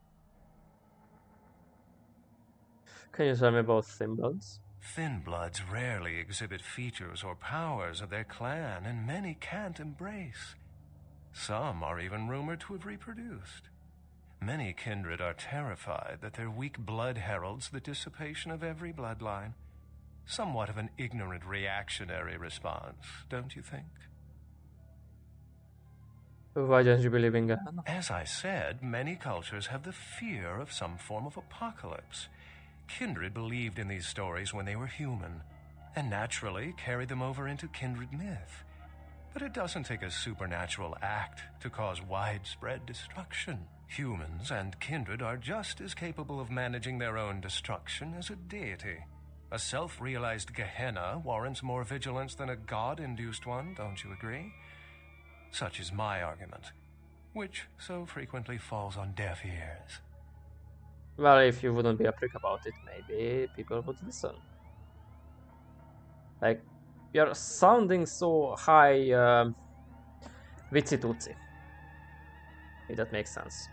Can you tell me about Thin Bloods? Thin Bloods rarely exhibit features or powers of their clan, and many can't embrace. Some are even rumored to have reproduced. Many kindred are terrified that their weak blood heralds the dissipation of every bloodline. Somewhat of an ignorant reactionary response, don't you think? Why don't you believe in Gehenna? As I said, many cultures have the fear of some form of apocalypse. Kindred believed in these stories when they were human, and naturally carried them over into kindred myth. But it doesn't take a supernatural act to cause widespread destruction. Humans and kindred are just as capable of managing their own destruction as a deity. A self-realized Gehenna warrants more vigilance than a god-induced one, don't you agree? Such is my argument, which so frequently falls on deaf ears. Well, if you wouldn't be a prick about it, maybe people would listen. Like, you're sounding so high, witsy tootsie. If that makes sense.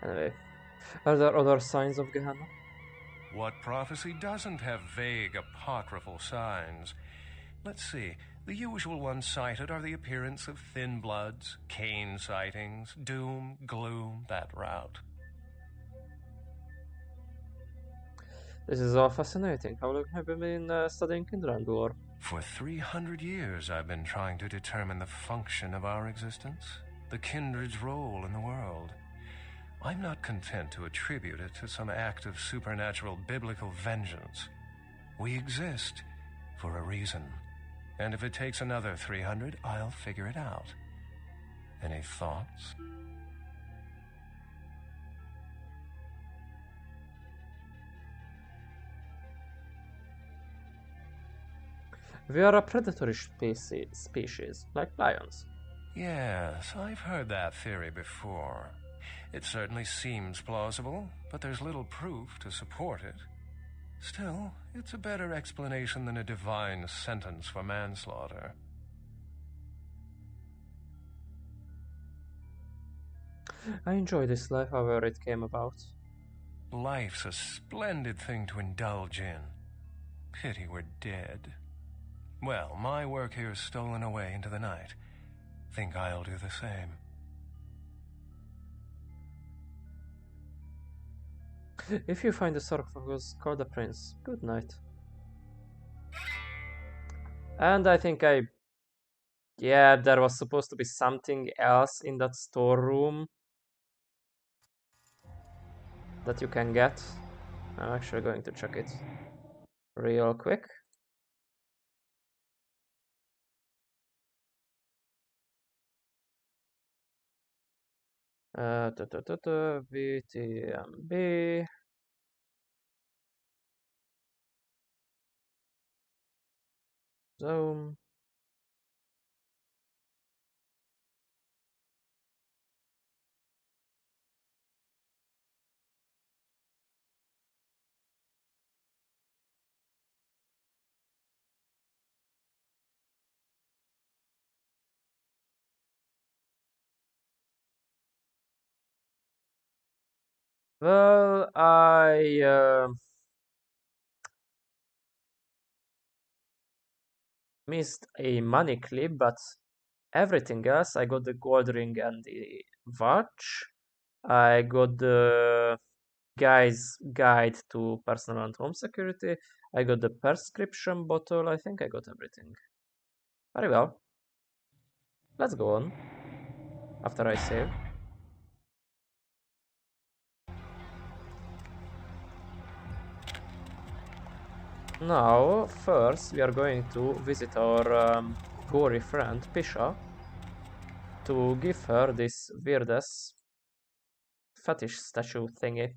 Anyway, are there other signs of Gehenna? What prophecy doesn't have vague apocryphal signs? Let's see. The usual ones cited are the appearance of Thin Bloods, Cain sightings, doom, gloom, that route. This is all fascinating. How long have you been studying kindred lore? For 300 years I've been trying to determine the function of our existence, the kindred's role in the world. I'm not content to attribute it to some act of supernatural biblical vengeance. We exist for a reason. And if it takes another 300, I'll figure it out. Any thoughts? We are a predatory species, like lions. Yes, I've heard that theory before. It certainly seems plausible, but there's little proof to support it. Still, it's a better explanation than a divine sentence for manslaughter. I enjoy this life, however it came about. Life's a splendid thing to indulge in. Pity we're dead. Well, my work here's stolen away into the night. Think I'll do the same. If you find the sarcophagus, call the prince. Good night. And I think yeah, there was supposed to be something else in that storeroom that you can get. I'm actually going to check it real quick. VTMB. Zoom. Well, I missed a money clip, but everything else, I got the gold ring and the watch. I got the guy's guide to personal and home security. I got the prescription bottle. I think I got everything. Very well. Let's go on. After I save. Now, first, we are going to visit our gory friend, Pisha, to give her this weirdest fetish statue thingy.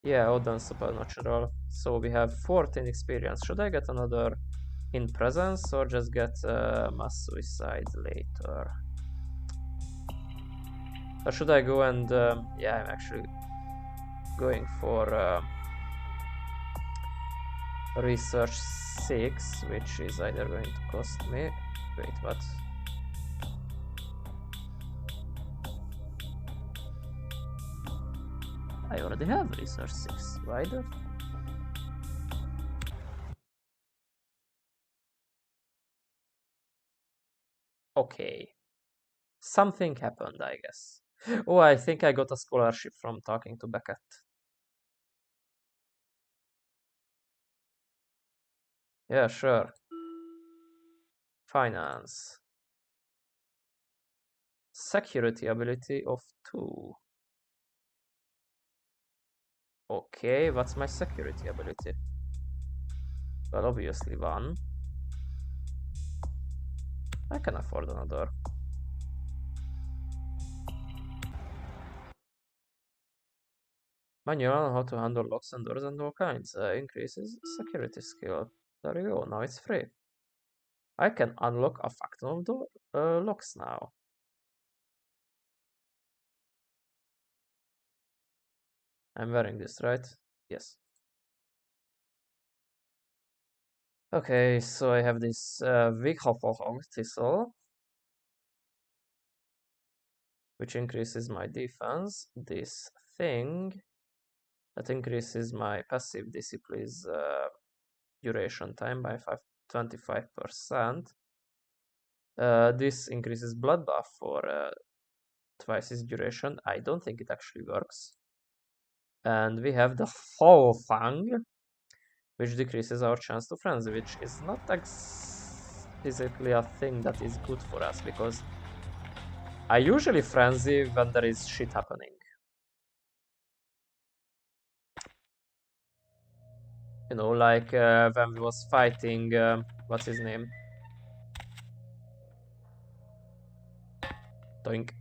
Yeah, odd and supernatural. So we have 14 experience. Should I get another in presence or just get mass suicide later? Or should I go and... yeah, I'm actually going for research 6, which is either going to cost me... Wait, what? I already have research 6. Why the... Okay. Something happened, I guess. Oh, I think I got a scholarship from talking to Beckett. Yeah, sure. Finance. Security ability of 2. Okay, what's my security ability? Well, obviously 1. I can afford another. Manual on how to handle locks and doors and all kinds. Increases security skill. There you go, now it's free. I can unlock a factor of door locks now. I'm wearing this, right? Yes. Okay, so I have this thistle, which increases my defense. This thing that increases my passive discipline's duration time by 25%. This increases blood buff for twice its duration. I don't think it actually works. And we have the Foul Fang, which decreases our chance to frenzy, which is not physically a thing that is good for us, because I usually frenzy when there is shit happening. You know, like when we was fighting, what's his name? Doink.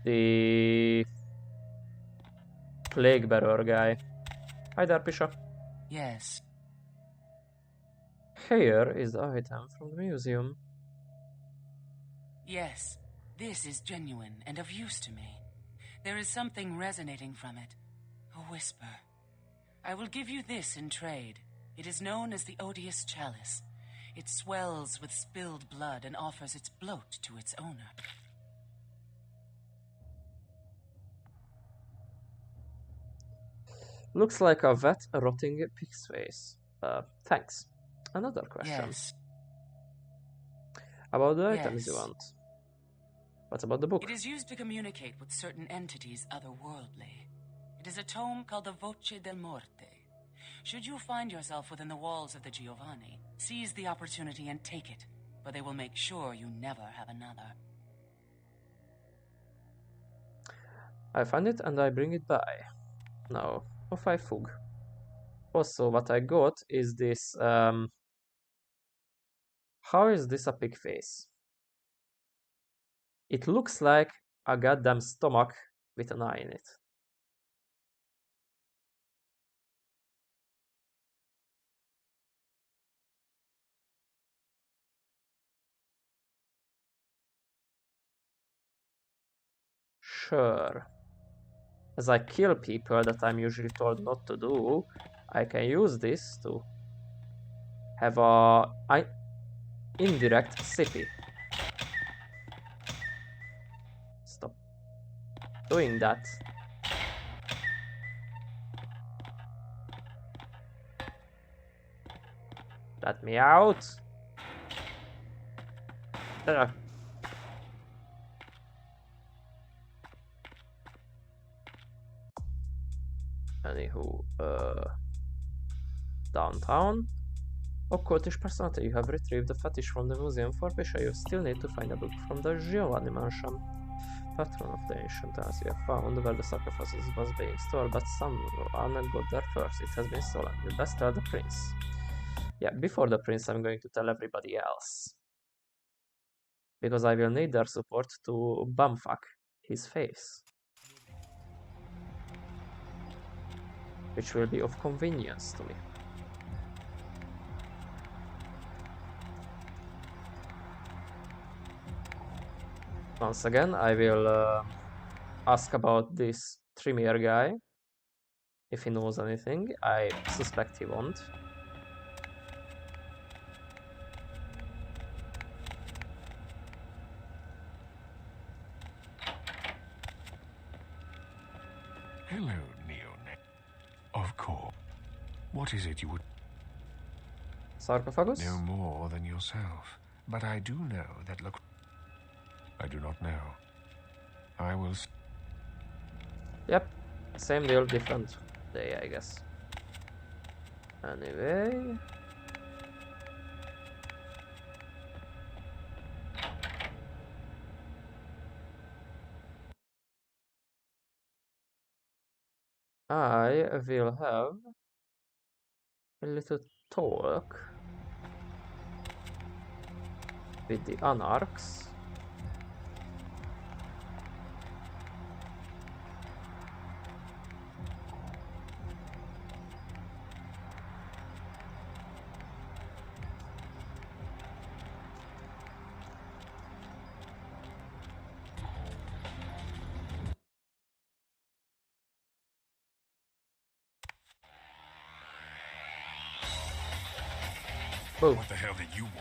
The plague bearer guy. Hi there, Pisha. Yes. Here is the item from the museum. Yes. This is genuine and of use to me. There is something resonating from it. A whisper. I will give you this in trade. It is known as the Odious Chalice. It swells with spilled blood and offers its bloat to its owner. Looks like a wet, rotting pig's face. Thanks. Another question. Yes. About the items you Yes. want. What about the book? It is used to communicate with certain entities otherworldly. It is a tome called the Voce del Morte. Should you find yourself within the walls of the Giovanni, seize the opportunity and take it, for they will make sure you never have another. I find it and I bring it by. Now, off I fug. Also, what I got is this, how is this a pig face? It looks like a goddamn stomach with an eye in it. Sure. As I kill people that I'm usually told not to do, I can use this to have a indirect sippy. Stop. doing that. Let me out. Anywho, downtown. Occultish personality, you have retrieved the fetish from the museum for Pisha. You still need to find a book from the Giovanni mansion. Patron of the ancient house you have found where the sarcophagus was being stored, but someone got there first. It has been stolen. You best tell the prince. Yeah, before the prince, I'm going to tell everybody else. Because I will need their support to bumfuck his face. Which will be of convenience to me. Once again, I will ask about this Tremere guy. If he knows anything. I suspect he won't. Hello, Neonet. Of course. What is it you would... Sarcophagus? No more than yourself. But I do know that look... I do not know. I will... Yep. Same deal, different day, I guess. Anyway... I will have a little talk with the Anarchs. Boom. What the hell did you want?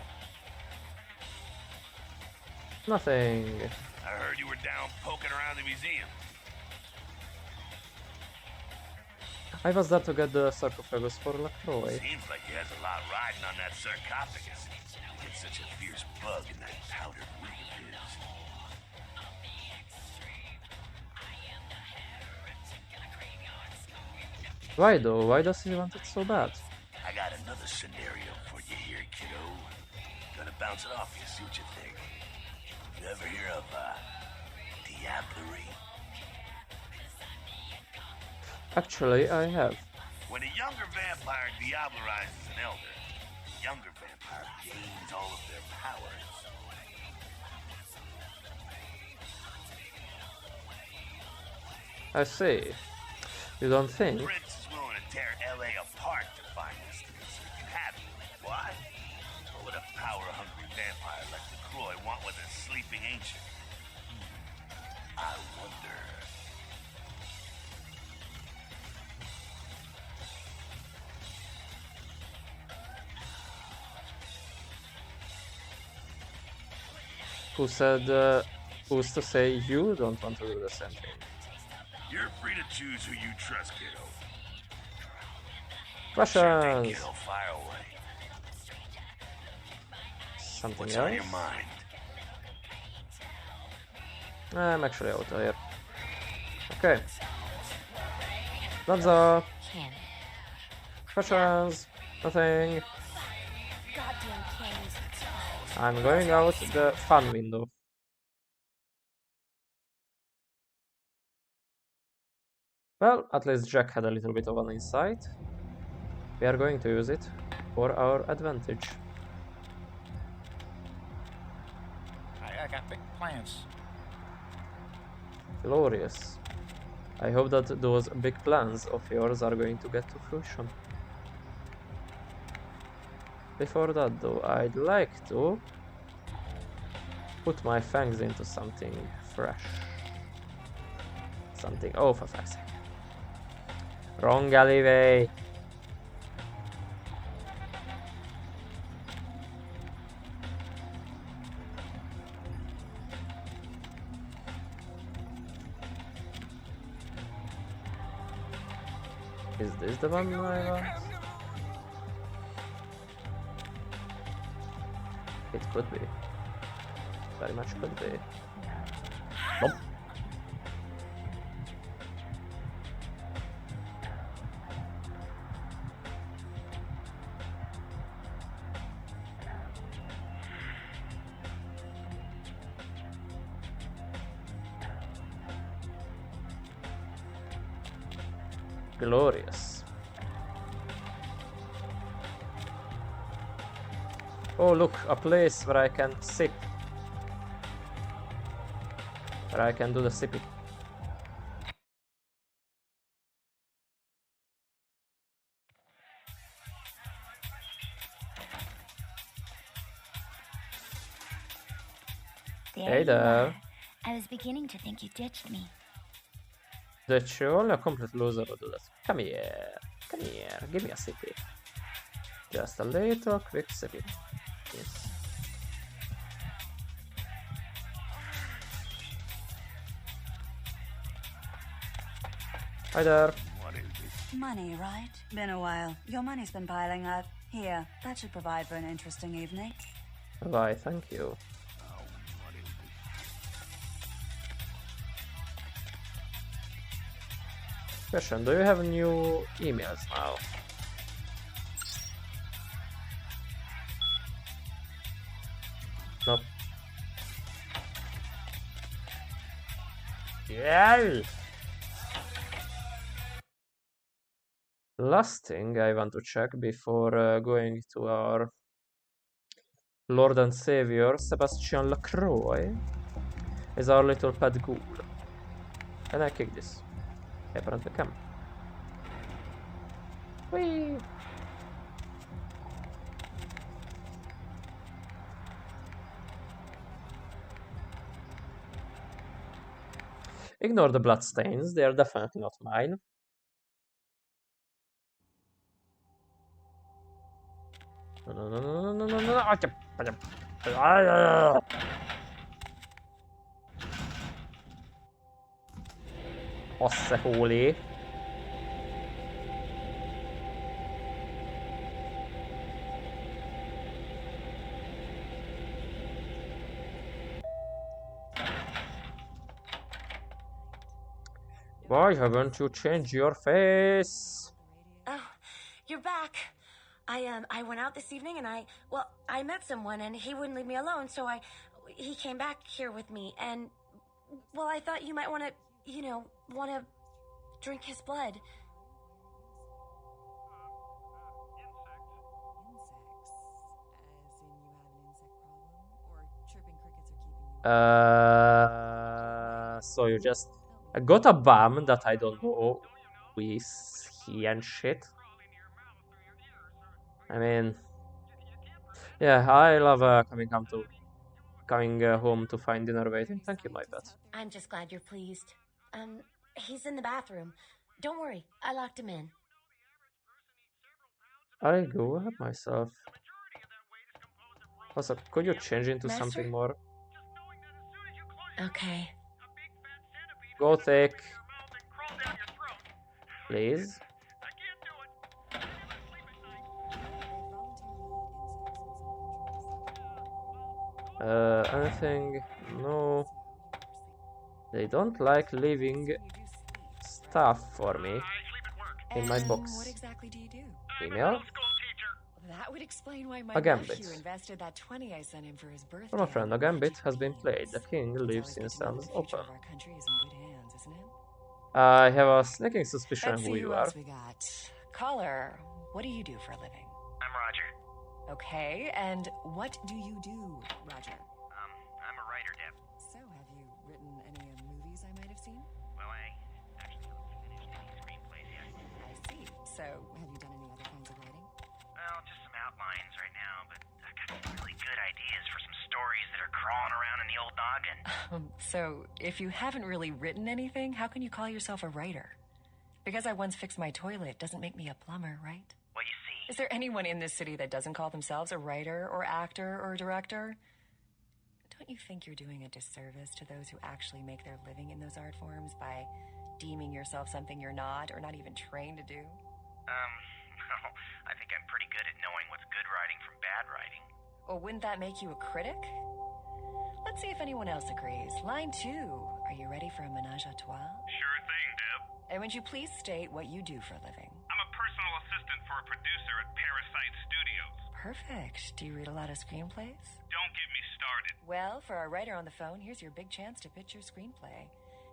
Nothing. I heard you were down poking around the museum. I was there to get the sarcophagus for LaCroix. Seems like he has a lot riding on that sarcophagus. He gets such a fierce bug in that powdered wig of his. Why though? Why does he want it so bad? I got another scenario for you here, kiddo. Gonna bounce it off you, see what you think. You ever hear of, diablerie? Actually, I have. When a younger vampire diablerizes an elder, the younger vampire gains all of their powers. I see. You don't think? Prince is willing to tear LA apart to find this thing so he can have it. Why? What would a power-hungry vampire like LaCroix want with a sleeping ancient? I wonder. Who's to say you don't want to do the same thing? You're free to choose who you trust, kiddo. Russians! Kiddo, fire away. Something What's else? on your mind? I'm actually out of here. Okay. Lanza! Russians! Nothing. Goddamn kings. I'm going out the fun window. Well, at least Jack had a little bit of an insight. We are going to use it for our advantage. I got big plans. Glorious. I hope that those big plans of yours are going to get to fruition. Before that though, I'd like to put my fangs into something fresh. Something, oh for fuck's sake. Wrong alleyway. Is this the one I want? It could be. Very much could be. Nope. Glorious. Oh look, a place where I can sip. Where I can do the sipping. Hey there. I was beginning to think you ditched me. That you only a complete loser would do that. Come here. Come here. Give me a sippy. Just a little quick sippy. Yes. Hi there. What is this? Money, right? Been a while. Your money's been piling up. Here, that should provide for an interesting evening. Why, thank you. What is this? Question, do you have new emails now? Nope. Yeah! Last thing I want to check before going to our Lord and Savior, Sebastian Lacroix, is our little pet ghoul. Can I kick this? Apparently can. Whee! Ignore the bloodstains, they are definitely not mine. No. Osse holy. Why haven't you changed your face? Oh, you're back. I went out this evening and I met someone and he wouldn't leave me alone, so he came back here with me and, well, I thought you might want to drink his blood. So you just got a bum that I don't know who is he and shit. I mean, yeah, I love coming home to find dinner waiting. Thank you, my pet. I'm just glad you're pleased. He's in the bathroom. Don't worry, I locked him in. I go help myself. Also, could you change into Master? something more? Okay. Gothic. Please. Anything? No. They don't like leaving stuff for me in my box. What exactly do you do? Email? That would explain why my A gambit. nephew invested that 20 I sent him for his birthday. From a friend, a gambit has been played. The king leaves in Sam's open. Our country is in good hands, isn't it? I have a sneaking suspicion Let's who see you who are. else we got. Caller, what do you do for a living? I'm Roger. Okay, and what do you do, Roger? I'm a writer, Deb. So, have you written any movies I might have seen? Well, I actually haven't finished any screenplays yet. I see. So, have you done any other kinds of writing? Well, just some outlines right now, but I got some really good ideas for some stories that are crawling around in the old noggin. So, if you haven't really written anything, how can you call yourself a writer? Because I once fixed my toilet doesn't make me a plumber, right? Well, you see... Is there anyone in this city that doesn't call themselves a writer or actor or director? don't you think you're doing a disservice to those who actually make their living in those art forms by deeming yourself something you're not or not even trained to do? No, I think I'm pretty good at knowing what's good writing from bad writing. Well, wouldn't that make you a critic? Let's see if anyone else agrees. Line 2. Are you ready for a menage a trois? Sure thing, Deb. And would you please state what you do for a living? I'm a personal assistant for a producer at Parasite Studios. Perfect. Do you read a lot of screenplays? Don't get me started. Well, for our writer on the phone, here's your big chance to pitch your screenplay.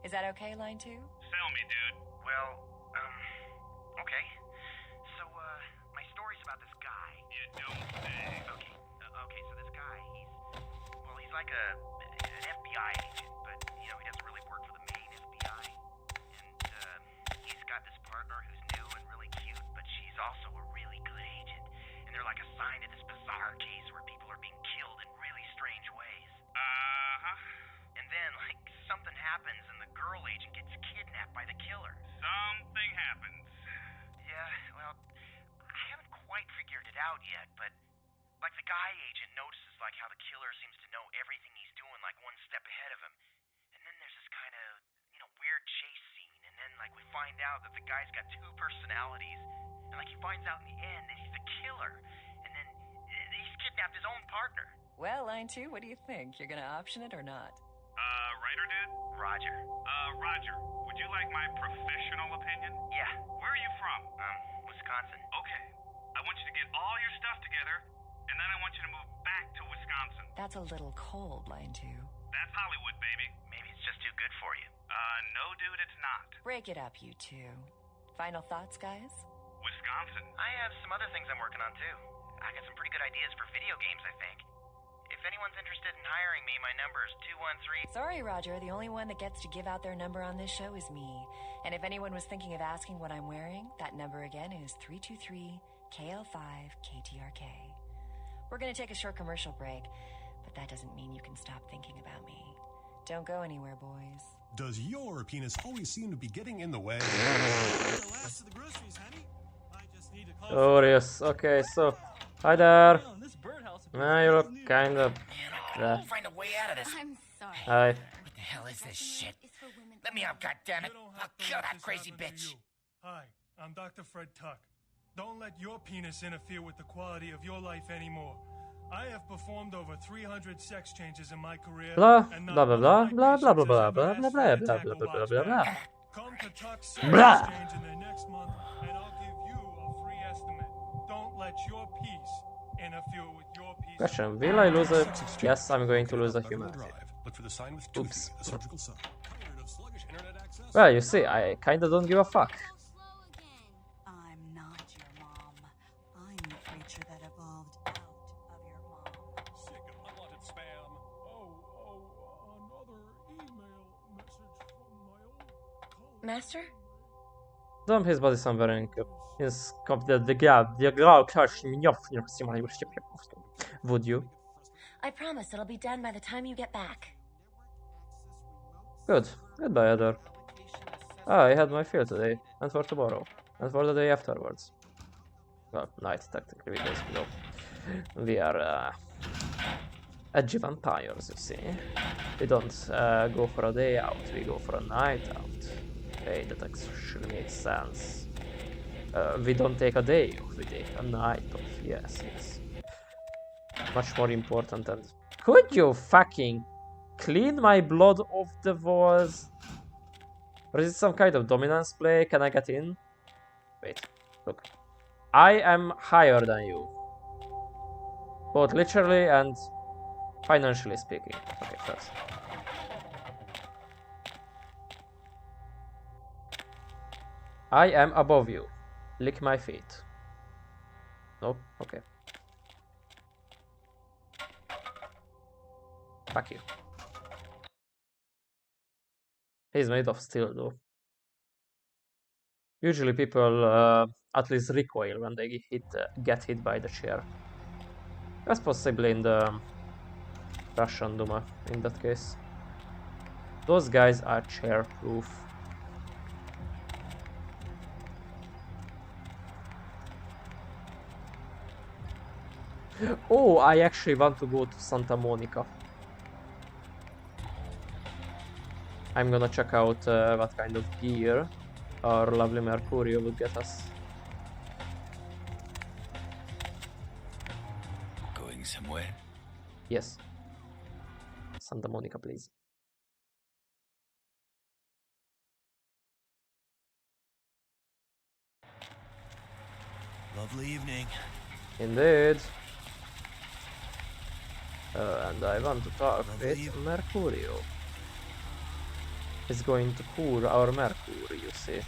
Is that okay, line 2? Sell me, dude. Well, okay. So, my story's about this guy. You don't say. Okay, so this guy, he's like an FBI agent, but, he doesn't really work for the main FBI. And, he's got this partner who's new and really cute, but she's also a really good agent. And they're like assigned to this bizarre case where people are being killed in really strange ways. And then, something happens and the girl agent gets kidnapped by the killer. Something happens. Yeah, well, I haven't quite figured it out yet, but, the guy agent notices, how the killer seems to know everything he's doing, one step ahead of him. And then there's this kind of, weird chase scene, and then, we find out that the guy's got two personalities, and, he finds out in the end that he's the killer, and then he's kidnapped his own partner. Well, line 2, what do you think? You're gonna option it or not? Writer dude? Roger. Roger, would you like my professional opinion? Yeah. Where are you from? Wisconsin. Okay. I want you to get all your stuff together, and then I want you to move back to Wisconsin. That's a little cold, line 2. That's Hollywood, baby. Maybe it's just too good for you. No, dude, it's not. Break it up, you two. Final thoughts, guys? Wisconsin. I have some other things I'm working on, too. I got some pretty good ideas for video games, I think. If anyone's interested in hiring me, my number is 213... Sorry, Roger. The only one that gets to give out their number on this show is me. And if anyone was thinking of asking what I'm wearing, that number again is 323-KL5-KTRK. We're going to take a short commercial break, but that doesn't mean you can stop thinking about me. Don't go anywhere, boys. Does your penis always seem to be getting in the way? Glorious. Okay, so hi there. You look kind of. We'll find a way out of this. I'm sorry. Hi. What the hell is this shit? Let me out, goddammit! I'll kill that crazy bitch. Hi, I'm Dr. Fred Tuck. Don't let your penis interfere with the quality of your life anymore. I have performed over 300 sex changes in my career. Blah blah blah blah blah blah blah blah blah blah blah blah blah blah blah blah. Come to Tuck's sex change in the next month, and I'll give you a free estimate. Don't let your peace interfere with your peace. Question: will I lose a? Yes, I'm going to lose a human. Oops. Well, you see, I kinda don't give a fuck. I'm not your mom. I'm the creature that evolved out of your mom. Sick of unwanted spam. Another email message from my old colleague. Master? Dump his body somewhere in his the Would you? I promise it'll be done by the time you get back. Good. Goodbye, Ador. I had my fill today, and for tomorrow, and for the day afterwards. Well, night, technically, because, we are, edgy vampires, you see. We don't, go for a day out, we go for a night out. Okay, that actually makes sense. We don't take a day off, we take a night off, yes. Much more important and... Could you fucking clean my blood off the walls? Or is it some kind of dominance play? Can I get in? Wait, look. I am higher than you. Both literally and financially speaking. Okay, first. I am above you. Lick my feet. Nope, okay. Fuck you. He's made of steel though. Usually people at least recoil when they get hit by the chair. That's possibly in the Russian Duma in that case. Those guys are chair proof. Oh, I actually want to go to Santa Monica. I'm gonna check out what kind of gear our lovely Mercurio will get us. Going somewhere? Yes. Santa Monica, please. Lovely evening. Indeed. And I want to talk with Mercurio. It's going to cool our Mercury, you see.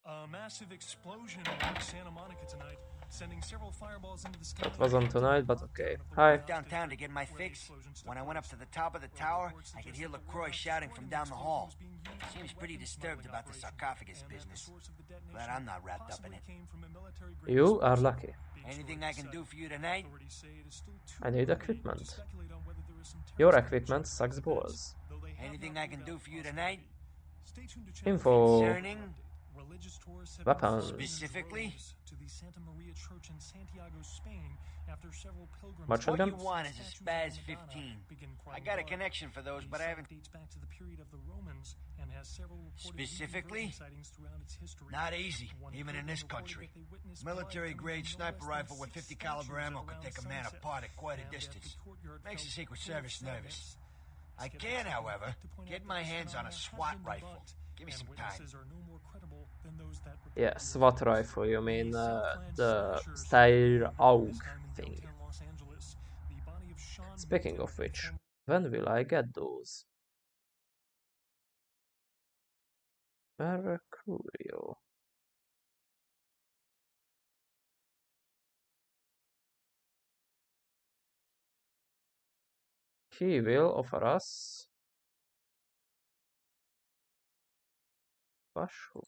A massive explosion in Santa Monica tonight, sending several fireballs into the sky. That wasn't tonight, but okay. Hi. Went downtown to get my fix. When I went up to the top of the tower, I could hear LaCroix shouting from down the hall. Seems pretty disturbed about the sarcophagus business. Glad I'm not wrapped up in it. You are lucky. Anything I can do for you tonight? I need equipment. Your equipment sucks balls. Anything I can do for you tonight? Info. Concerning? Weapons. Specifically? To the Santa Maria Church in Santiago, Spain, after several pilgrims. Much of What them? you want is a Spaz 15. I got a connection for those, but I haven't. Dates back to the period of the Romans and has several reported Specifically? sightings throughout its history. Not easy, even in this country. Military-grade sniper rifle with 50 caliber ammo could take a man apart at quite a distance. Makes the Secret Service nervous. I can, however, get my hands on a SWAT rifle. Give me some time. Yeah, SWAT rifle, you mean the style AUG thing. Speaking of which, when will I get those? Mercurio. He will offer us Bush Hook.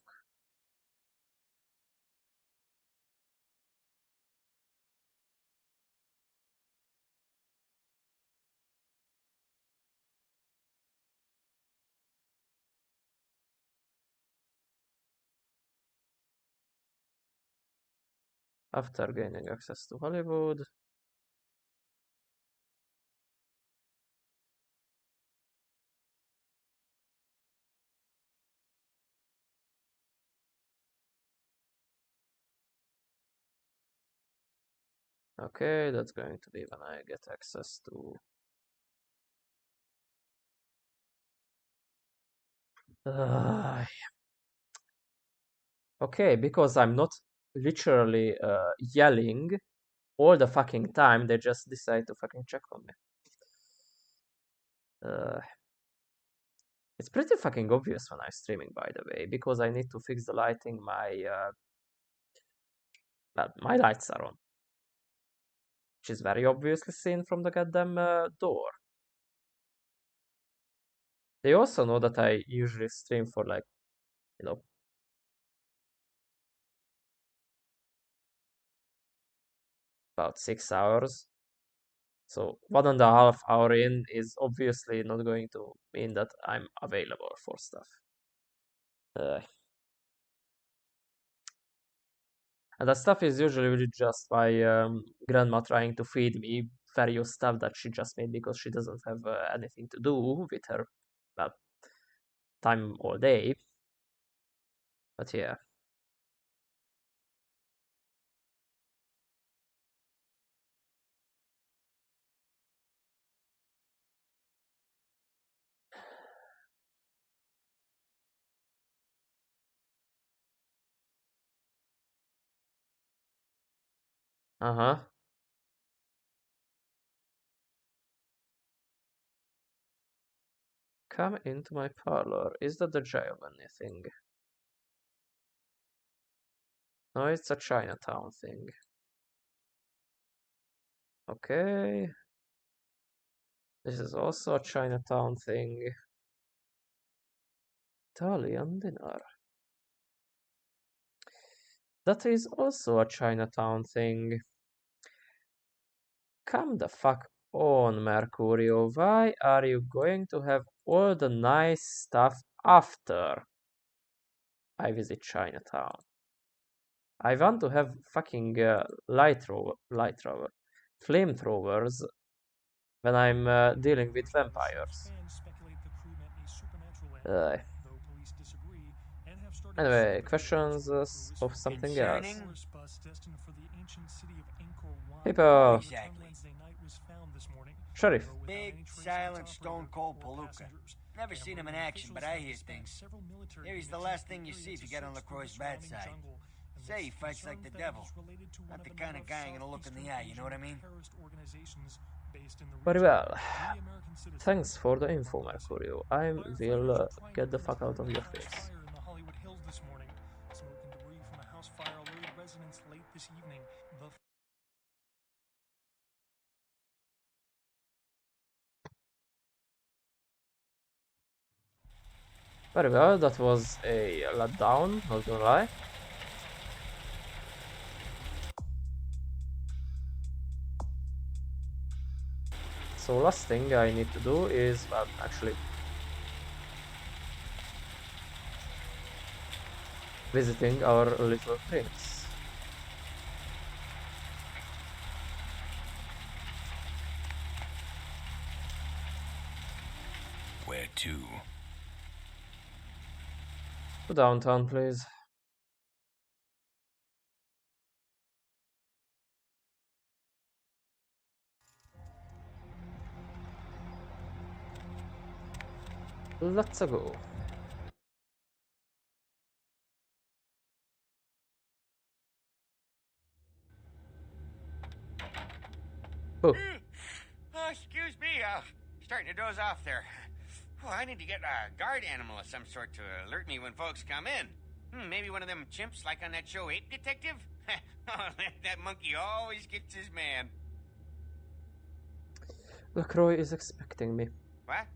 After gaining access to Hollywood. Okay, that's going to be when I get access to okay, because I'm not literally yelling all the fucking time, they just decide to fucking check on me. It's pretty fucking obvious when I'm streaming, by the way, because I need to fix the lighting. Well, my lights are on, which is very obviously seen from the goddamn door. They also know that I usually stream for like, you know, about 6 hours. So 1.5 hour in is obviously not going to mean that I'm available for stuff. And that stuff is usually really just my grandma trying to feed me various stuff that she just made because she doesn't have anything to do with her, well, time all day. But yeah. Uh-huh. Come into my parlor. Is that the Giovanni thing? No, it's a Chinatown thing. Okay. This is also a Chinatown thing. Italian dinner. That is also a Chinatown thing. Come the fuck on, Mercurio. Why are you going to have all the nice stuff after? I visit Chinatown. I want to have fucking flamethrowers when I'm dealing with vampires. Anyway, questions of something else. People. Exactly. Sheriff. Big, silent, stone cold palooka. Never seen him in action, but I hear things. Here he's the last thing you see if you get on LaCroix's bad side. Say he fights like the devil. Not the kind of guy I'm gonna look in the eye, you know what I mean? Very well. Thanks for the info, Mercurio. I will get the fuck out of your face. Very well, that was a letdown, not gonna lie. So last thing I need to do is, well, actually visiting our little prince. Where to? To downtown, please. Let's go. Oh. Oh, excuse me, starting to doze off there. Oh, I need to get a guard animal of some sort to alert me when folks come in. Maybe one of them chimps like on that show Ape Detective? That monkey always gets his man. LaCroix is expecting me. What?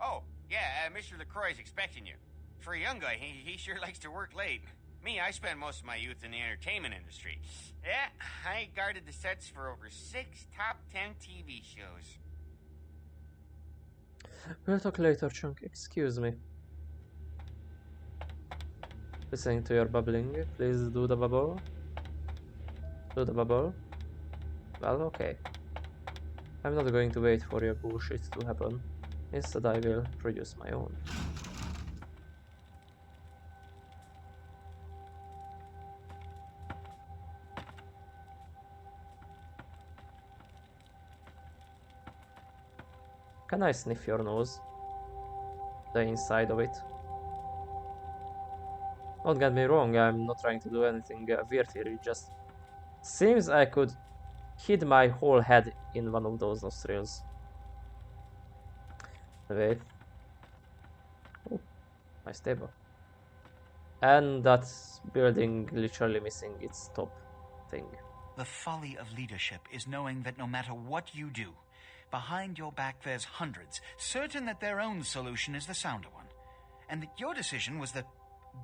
Oh, yeah, Mr. LaCroix's expecting you. For a young guy, he sure likes to work late. Me, I spent most of my youth in the entertainment industry. Yeah, I guarded the sets for over 6 top 10 TV shows. We'll talk later, Chunk. Excuse me. Listening to your babbling. Please do the bubble. Do the bubble. Well, okay. I'm not going to wait for your bullshit to happen. Instead, I will produce my own. Can I sniff your nose? The inside of it? Don't get me wrong, I'm not trying to do anything weird here, it just seems I could hid my whole head in one of those nostrils. Wait. Oh, nice table. And that building literally missing its top thing. The folly of leadership is knowing that no matter what you do, behind your back there's hundreds, certain that their own solution is the sounder one, and that your decision was the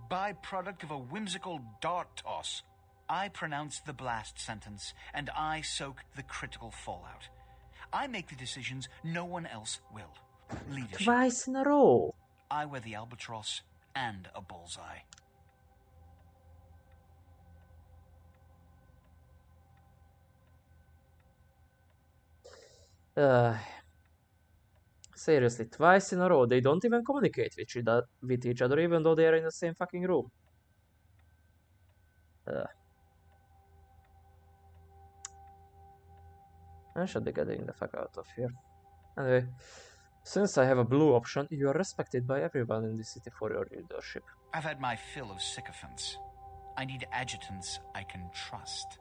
byproduct of a whimsical dart toss. I pronounced the blast sentence, and I soaked the critical fallout. I make the decisions no one else will. Leadership. Twice in a row. I wear the albatross and a bullseye. Seriously, twice in a row. They don't even communicate with each other, even though they are in the same fucking room. I should be getting the fuck out of here. Anyway, since I have a blue option, you are respected by everyone in this city for your leadership. I've had my fill of sycophants. I need adjutants I can trust.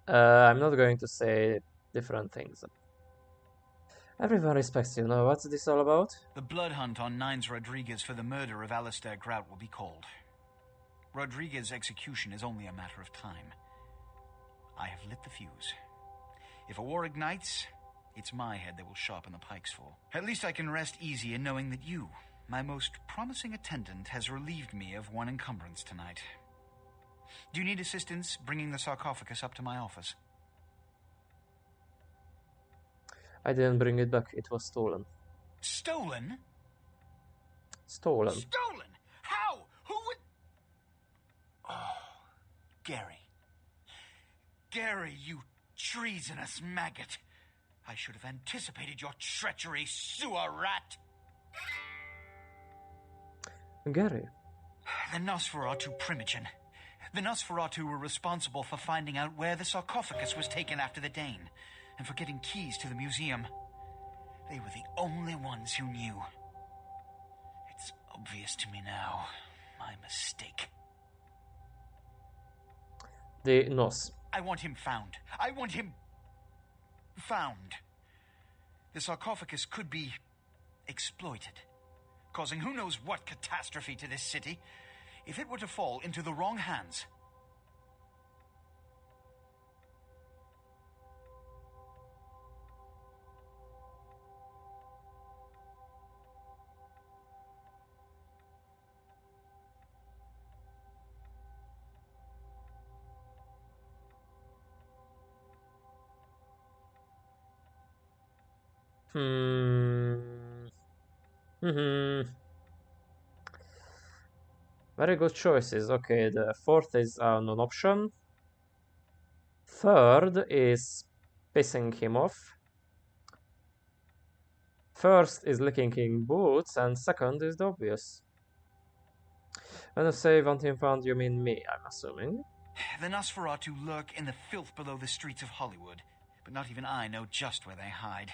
I'm not going to say different things. Everyone respects you. Now, what's this all about? The blood hunt on Nines Rodriguez for the murder of Alistair Grout will be called. Rodriguez's execution is only a matter of time. I have lit the fuse. If a war ignites, it's my head they will sharpen the pikes for. At least I can rest easy in knowing that you, my most promising attendant, has relieved me of one encumbrance tonight. Do you need assistance bringing the sarcophagus up to my office? I didn't bring it back. It was stolen. Stolen? Stolen. Stolen? How? Who would... Oh, Gary. Gary, you treasonous maggot. I should have anticipated your treachery, sewer rat. Gary. The Nosferatu Primogen. The Nosferatu were responsible for finding out where the sarcophagus was taken after the Dane, and for getting keys to the museum. They were the only ones who knew. It's obvious to me now. My mistake. The Nos. I want him found. I want him... found. The sarcophagus could be exploited, causing who knows what catastrophe to this city. If it were to fall into the wrong hands... Very good choices. Okay, the fourth is an option. Third is pissing him off. First is licking him boots, and second is the obvious. When you say want him found, you mean me, I'm assuming. The Nosferatu lurk in the filth below the streets of Hollywood, but not even I know just where they hide.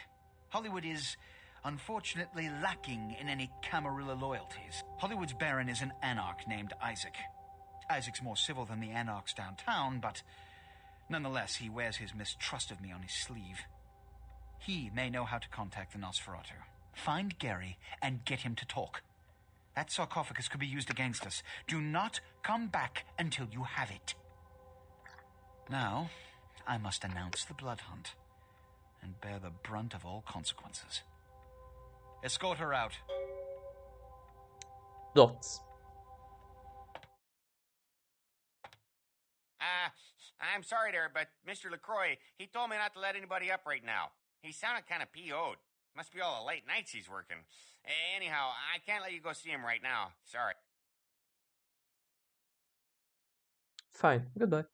Hollywood is, unfortunately, lacking in any Camarilla loyalties. Hollywood's baron is an anarch named Isaac. Isaac's more civil than the anarchs downtown, but nonetheless, he wears his mistrust of me on his sleeve. He may know how to contact the Nosferatu. Find Gary and get him to talk. That sarcophagus could be used against us. Do not come back until you have it. Now, I must announce the blood hunt and bear the brunt of all consequences. Escort her out. Dots. I'm sorry there, but Mr. LaCroix, he told me not to let anybody up right now. He sounded kind of PO'd. Must be all the late nights he's working. Anyhow, I can't let you go see him right now. Sorry. Fine. Goodbye.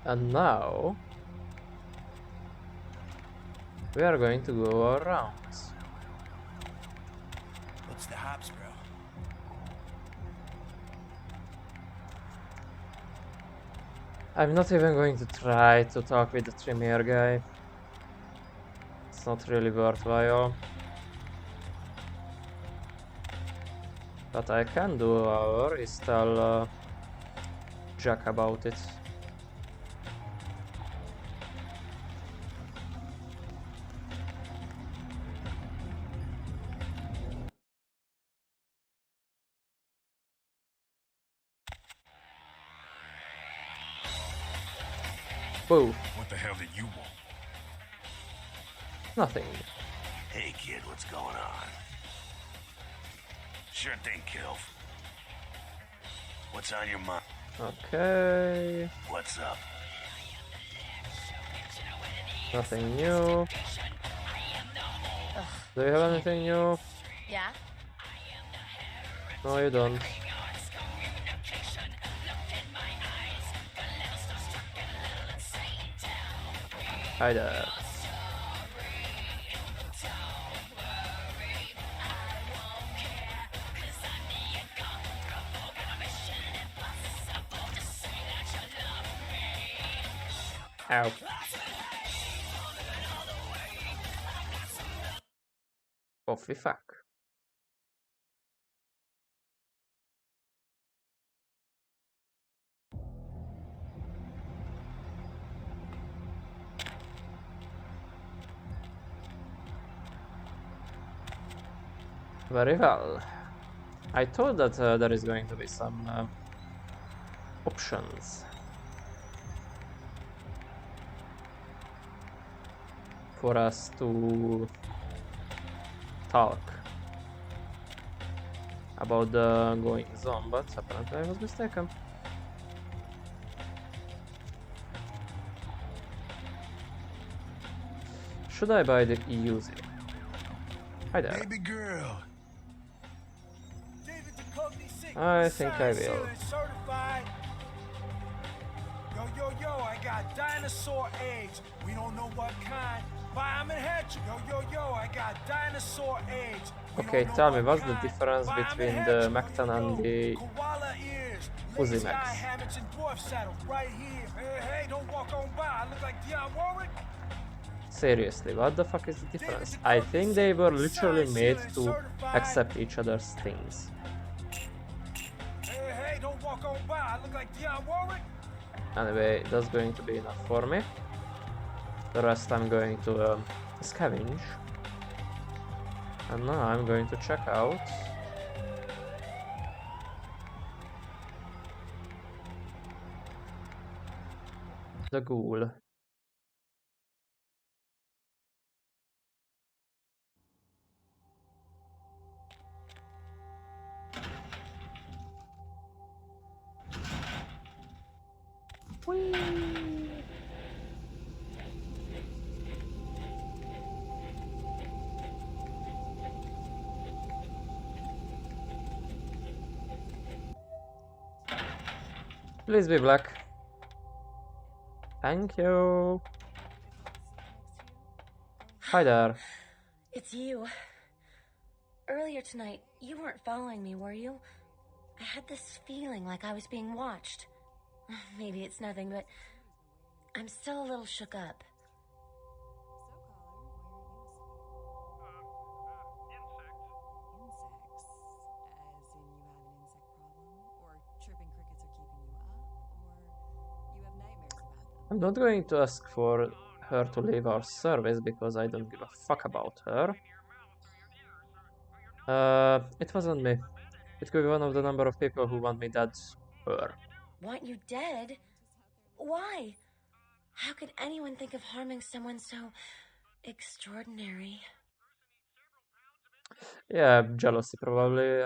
And now we are going to go around. What's the hops, bro? I'm not even going to try to talk with the Tremere guy. It's not really worthwhile. What I can do, however, is tell Jack about it. Boo. What the hell did you want? Nothing. Hey, kid, what's going on? Sure thing, Kilf. What's on your mind? Okay. What's up? Nothing new. Do you have anything new? Yeah? No, you don't. Hi there. Ow. Coffee fuck. Very well. I thought that there is going to be some options. for us to talk about the going zone, but apparently I was mistaken. Should I buy the use it? Hi there. Baby girl. I think I will. Yo, I got dinosaur eggs. We don't know what kind, but I'm in head. Yo, I got dinosaur eggs. Okay, tell me, what's the difference between the Mecton and the Uzi Max? Seriously, what the fuck is the difference? I think they were literally made to accept each other's things. Hey, don't walk on by. I look like Dionne Warwick. Anyway, that's going to be enough for me. The rest I'm going to scavenge. And now I'm going to check out the ghoul. Whee! Please be black. Thank you. Hi there. It's you. Earlier tonight, you weren't following me, were you? I had this feeling like I was being watched. Maybe it's nothing, but I'm still a little shook up. I'm not going to ask for her to leave our service because I don't give a fuck about her. It wasn't me. It could be one of the number of people who want me dead. Her. Want you dead? Why? How could anyone think of harming someone so extraordinary? Yeah, jealousy probably.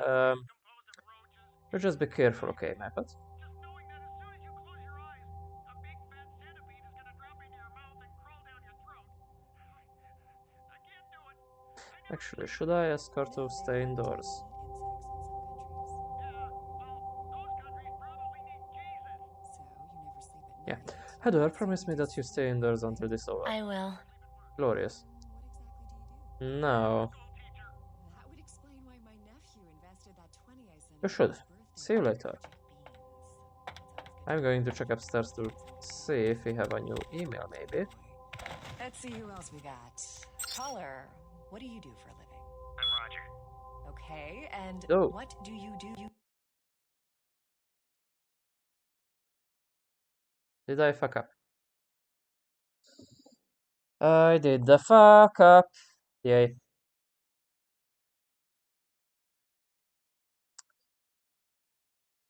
But just be careful, okay, Mappet? Actually, should I ask her to stay indoors? Yeah. Heather, promise me that you stay indoors until this is over. I will. Glorious. No. You should. See you later. I'm going to check upstairs to see if we have a new email, maybe. Let's see who else we got. Caller, what do you do for a living? I'm Roger. Okay, and Oh. what do you do? Did I fuck up? I did the fuck up. Yay.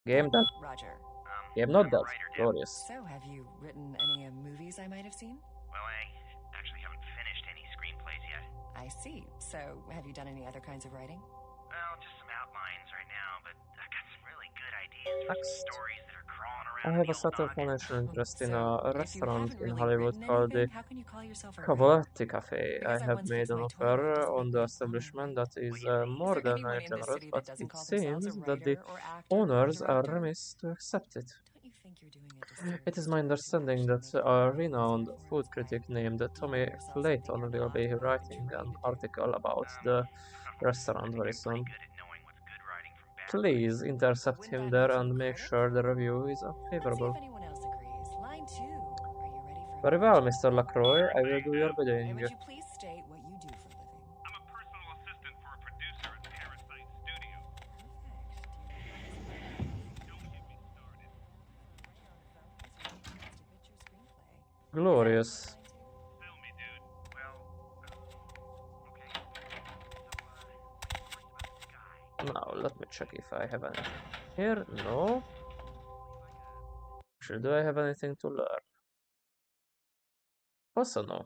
Game done. Roger. Game not done. Glorious. So, have you written any movies I might have seen? Well, I actually haven't finished any screenplays yet. I see. So, have you done any other kinds of writing? Well, just some outlines right now, but I got some really good ideas for some stories that are crawling around. I have a subtle financial interest in a restaurant in Hollywood written called the anything, how can you call yourself a Cavaletti Cafe. Because I I have once made fixed an my offer toilet, doesn't on make the me a establishment that is more Is there than anyone in this generous, city but that doesn't it call themselves seems a that the writer or actor or owners are director? remiss to accept it. Don't you think you're doing a disservice? It is my understanding that a renowned food critic named Tommy Clayton will be writing an article about the restaurant very soon. Please intercept him there and make sure the review is favorable. Anyone else agrees? Line 2. Are you ready for Very well, Mr. LaCroix. I will do your bidding. And would you please state what you do for a living? I'm a personal assistant for a producer at Parasite Studios. Glorious. Now, let me check if I have anything here. No. Actually, do I have anything to learn? Also, no.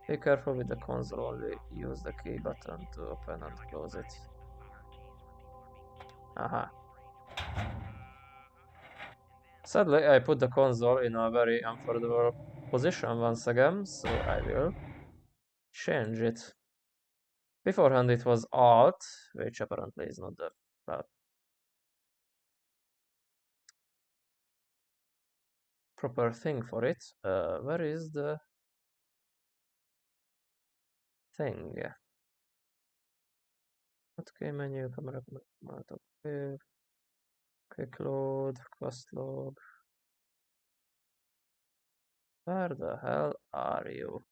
Be careful with the console, only use the key button to open and close it. Aha. Sadly, I put the console in a very uncomfortable position once again, so I will change it. Beforehand it was Alt, which apparently is not the proper thing for it. Where is the thing? Okay, menu, camera, quick load, quest log. Where the hell are you?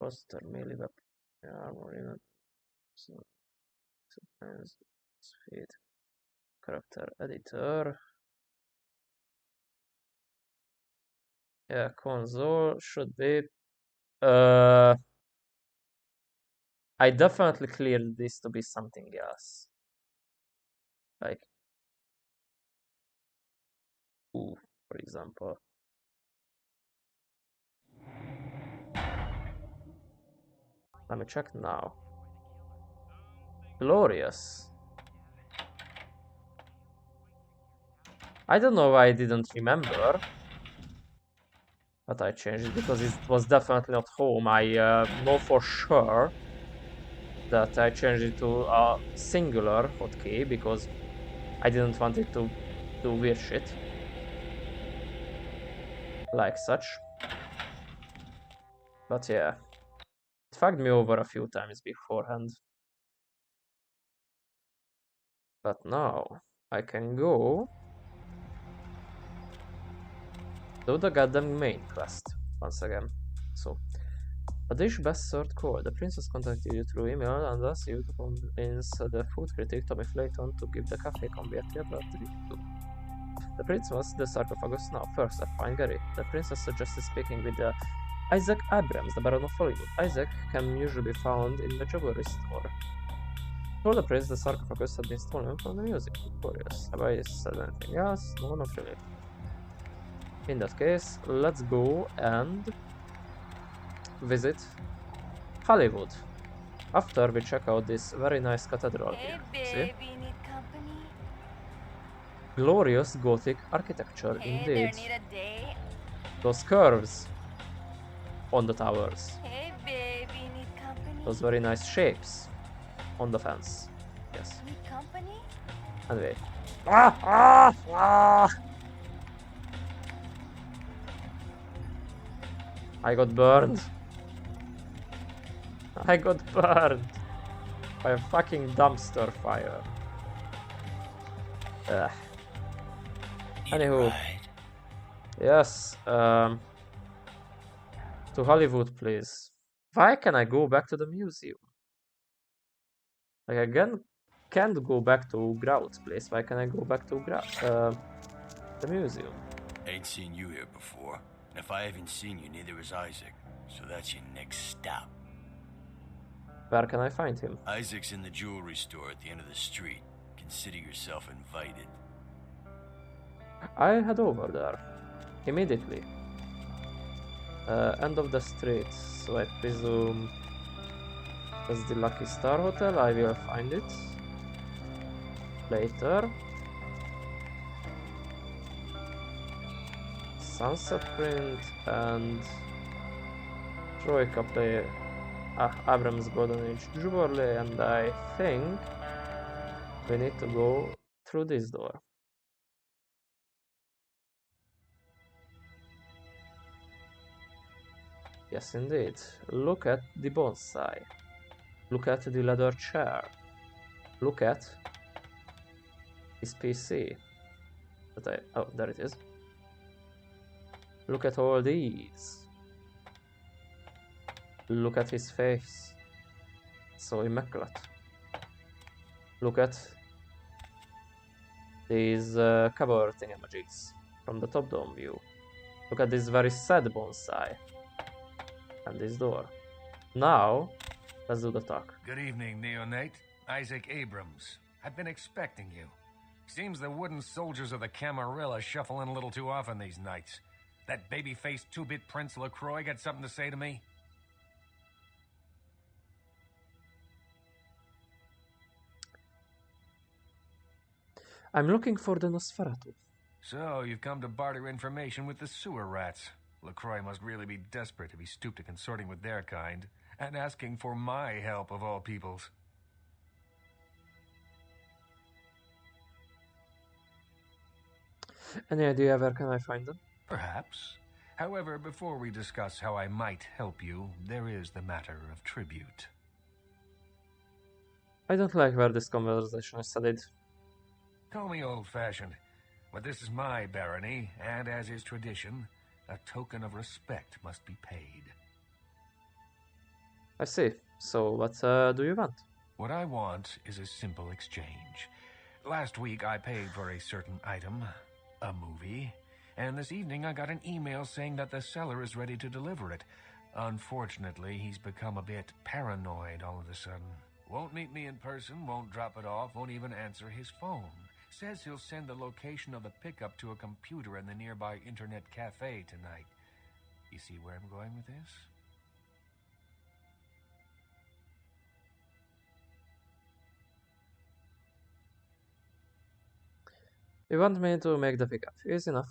Poster, melee weapon, armor, speed, character editor. Yeah, console should be. I definitely cleared this to be something else. Like, ooh, for example. Let me check now. Glorious. I don't know why I didn't remember. But I changed it because it was definitely not home. I know for sure that I changed it to a singular hotkey because I didn't want it to do weird shit. Like such. But yeah. It fucked me over a few times beforehand. But now I can go do the goddamn main quest once again. So, a dish best served cold. The princess contacted you through email and asked you to convince the food critic Tommy Flayton to give the cafe converti a blood review. The prince was the Sarcophagus now. First, find Gary. The princess suggested speaking with Isaac Abrams, the Baron of Hollywood. Isaac can usually be found in the jewelry store. Told the prince the Sarcophagus had been stolen from the music. Curious. Have I said anything else? No, not really. In that case, let's go and visit Hollywood. After we check out this very nice cathedral here. See? Need company? Glorious Gothic architecture, Hey indeed. there, need a date? Those curves on the towers. Hey baby, need company? Those very nice shapes on the fence. Yes. Need company? Anyway. Ah! I got burned. I got burned by a fucking dumpster fire. Ugh. Anywho. Yes, to Hollywood, please. Why can I go back to the museum? Like, again, can't go back to Grout's place. Why can I go back to the museum? Ain't seen you here before. And if I haven't seen you, neither has Isaac. So that's your next stop. Where can I find him? Isaac's in the jewelry store at the end of the street. Consider yourself invited. I'll head over there. Immediately. End of the street. So I presume that's the Lucky Star Hotel. I will find it later. Sunset Print and Troika play Abrams Golden Age Jewelry, and I think we need to go through this door. Yes, indeed. Look at the bonsai. Look at the leather chair. Look at his PC. Oh, there it is. Look at all these. Look at his face. So immaculate. Look at these cavorting images from the top-down view. Look at this very sad bonsai. And this door. Now, let's do the talk. Good evening, Neonate. Isaac Abrams. I've been expecting you. Seems the wooden soldiers of the Camarilla shuffle in a little too often these nights. That baby-faced two-bit Prince LaCroix got something to say to me? I'm looking for the Nosferatu. So, you've come to barter information with the sewer rats. LaCroix must really be desperate if he stooped to consorting with their kind, and asking for my help of all peoples. Any idea where can I find them? Perhaps. However, before we discuss how I might help you, there is the matter of tribute. I don't like where this conversation is headed. Call me old-fashioned, but this is my barony, and as is tradition, a token of respect must be paid. I see. So, what do you want? What I want is a simple exchange. Last week I paid for a certain item, a movie, and this evening I got an email saying that the seller is ready to deliver it. Unfortunately, he's become a bit paranoid all of a sudden. Won't meet me in person, won't drop it off, won't even answer his phone. Says he'll send the location of the pickup to a computer in the nearby internet cafe tonight. You see where I'm going with this? You want me to make the pickup? Easy enough.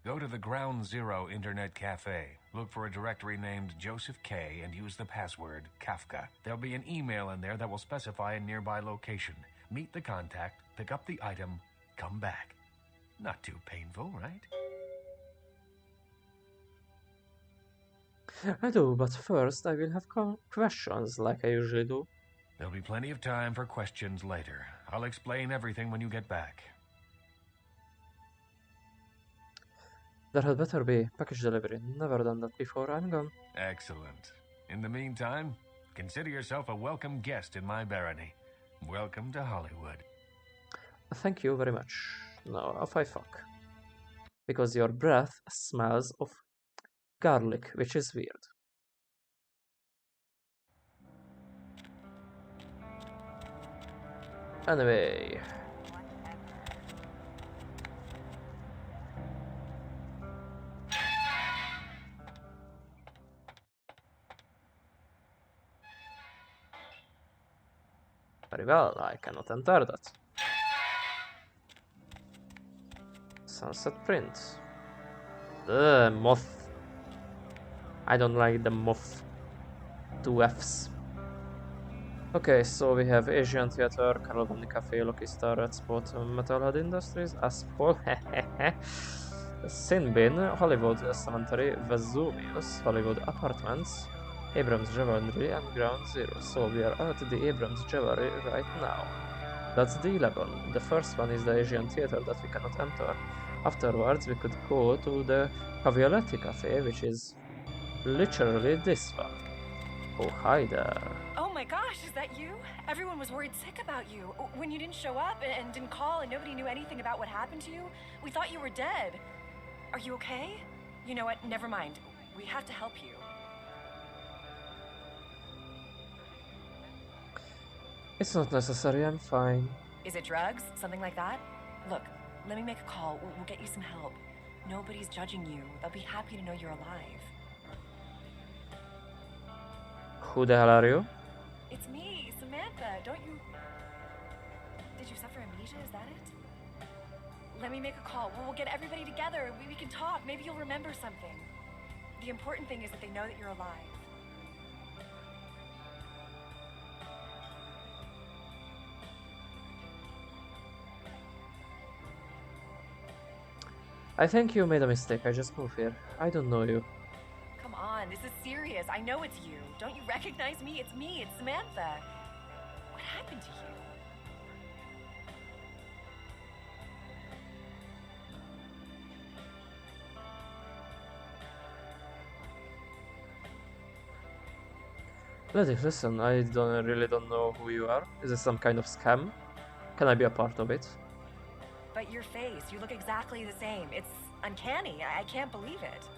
Go to the Ground Zero Internet Cafe. Look for a directory named Joseph K. and use the password Kafka. There'll be an email in there that will specify a nearby location. Meet the contact, pick up the item, come back. Not too painful, right? I do, but first I will have questions like I usually do. There'll be plenty of time for questions later. I'll explain everything when you get back. There had better be package delivery. Never done that before. I'm gone. Excellent. In the meantime, consider yourself a welcome guest in my barony. Welcome to Hollywood. Thank you very much. Now off I fuck. Because your breath smells of garlic, which is weird. Anyway. Very well, I cannot enter that. Sunset print. The moth. I don't like the moth. 2 Fs. Okay, so we have Asian Theater, Carol Van Cafe, Lucky Star, Red Spot, Metalhead Industries, Asphalt, Sin Bin, Hollywood Cemetery, Vesuvius, Hollywood Apartments, Abrams Jewelry, and Ground Zero. So we are at the Abrams Jewelry right now. That's the 11. The first one is the Asian Theater that we cannot enter. Afterwards, we could go to the Cavialetti Cafe, which is literally this one. Oh, hi there. Oh my gosh, is that you? Everyone was worried sick about you. When you didn't show up and didn't call and nobody knew anything about what happened to you, we thought you were dead. Are you okay? You know what? Never mind. We have to help you. It's not necessary, I'm fine. Is it drugs? Something like that? Look, let me make a call. We'll get you some help. Nobody's judging you. They'll be happy to know you're alive. Who the hell are you? It's me, Samantha. Don't you... Did you suffer amnesia? Is that it? Let me make a call. We'll get everybody together. We can talk. Maybe you'll remember something. The important thing is that they know that you're alive. I think you made a mistake. I just moved here. I don't know you. Come on, this is serious. I know it's you. Don't you recognize me? It's me. It's Samantha. What happened to you? Lady, listen, I really don't know who you are. Is this some kind of scam? Can I be a part of it? But your face, you look exactly the same. It's uncanny. I can't believe it.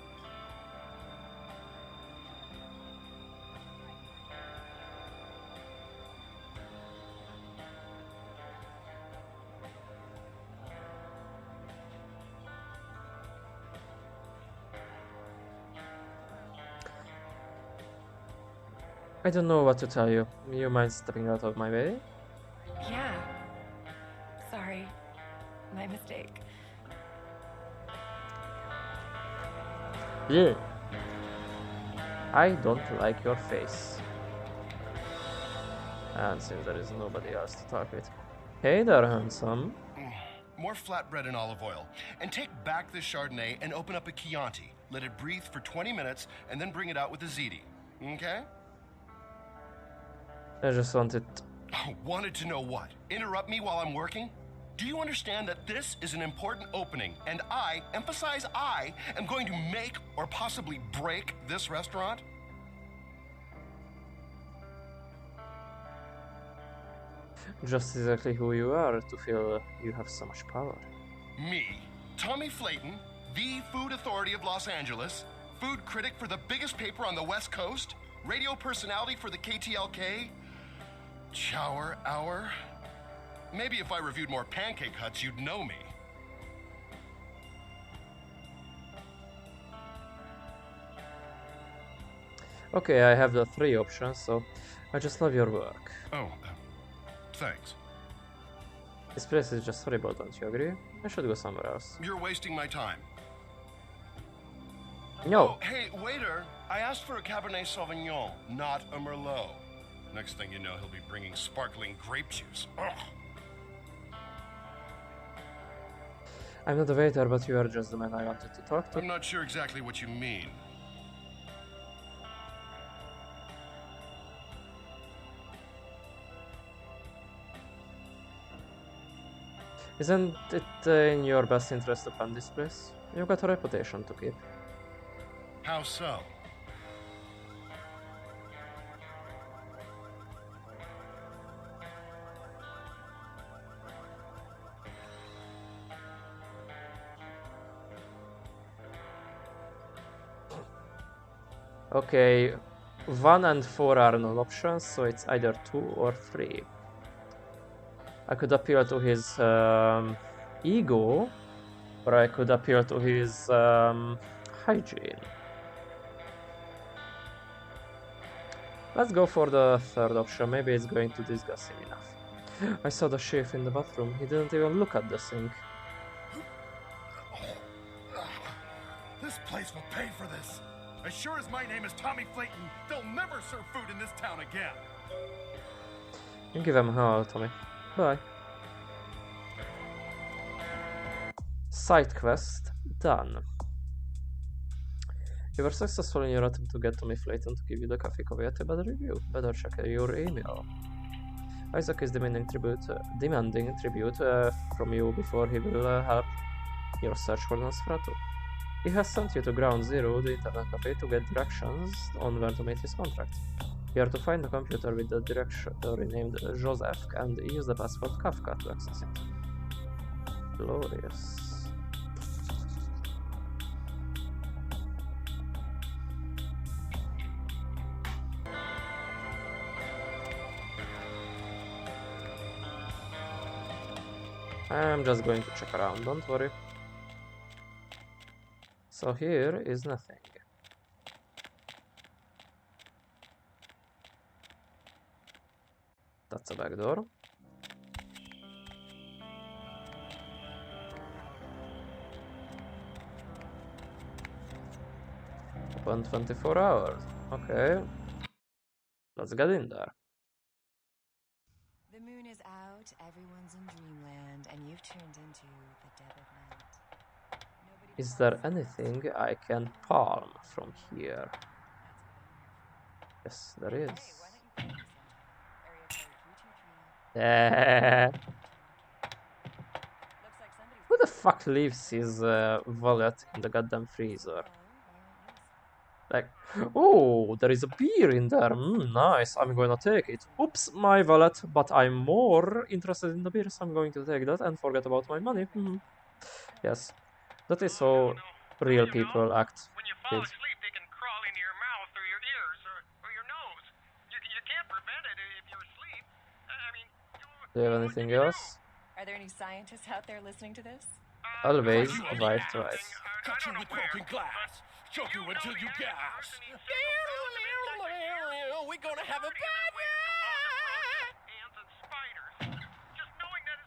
I don't know what to tell you. You mind stepping out of my way? Yeah. Sorry. My mistake. Yeah. I don't like your face. And since there is nobody else to talk with. Hey there, handsome. More flatbread and olive oil. And take back this Chardonnay and open up a Chianti. Let it breathe for 20 minutes and then bring it out with a ziti. Okay? I just wanted... Wanted to know what? Interrupt me while I'm working? Do you understand that this is an important opening and I, emphasize I, am going to make or possibly break this restaurant? Just exactly who you are to feel you have so much power. Me, Tommy Flayton, the food authority of Los Angeles, food critic for the biggest paper on the West Coast, radio personality for the KTLK, Chower Hour. Maybe if I reviewed more Pancake Huts, you'd know me. Okay, I have the 3 options, so I just love your work. Oh, thanks. This place is just horrible, don't you agree? I should go somewhere else. You're wasting my time. No. Oh, hey, waiter, I asked for a Cabernet Sauvignon, not a Merlot. Next thing you know, he'll be bringing sparkling grape juice. Ugh. I'm not the waiter, but you are just the man I wanted to talk to. I'm not sure exactly what you mean. Isn't it in your best interest to fund this place? You've got a reputation to keep. How so? Okay, 1 and 4 are non options, so it's either 2 or 3. I could appeal to his ego, or I could appeal to his hygiene. Let's go for the 3rd option, maybe it's going to disgust him enough. I saw the chef in the bathroom, he didn't even look at the sink. This place will pay for this. As sure as my name is Tommy Flayton, they'll never serve food in this town again. You give him a call, Tommy. Bye. Side quest done. You were successful in your attempt to get Tommy Flayton to give you the coffee caveat a bad review. Better check your email. Isaac is demanding tribute from you before he will help your search for Nosferatu. He has sent you to Ground Zero, the internet cafe, to get directions on where to make his contract. You are to find a computer with the directory named Joseph and use the password Kafka to access it. Glorious. I'm just going to check around, don't worry. So here is nothing. That's a back door. Open 24 hours. Okay. Let's get in there. The moon is out, everyone's in dreamland, and you've turned into the dead of night. Is there anything I can palm from here? Yes, there is. Who the fuck leaves his wallet in the goddamn freezer? Like, oh, there is a beer in there. Nice, I'm gonna take it. Oops, my wallet, but I'm more interested in the beer, so I'm going to take that and forget about my money. Yes, that is how real people act. When you fall asleep, they can crawl into your mouth or your ears or your nose. You can't prevent it if you're asleep. I mean... Do you have anything else? Are there any scientists out there listening to this? Always right twice. Cut you with broken glass. Choke you until you gasp. we gonna have a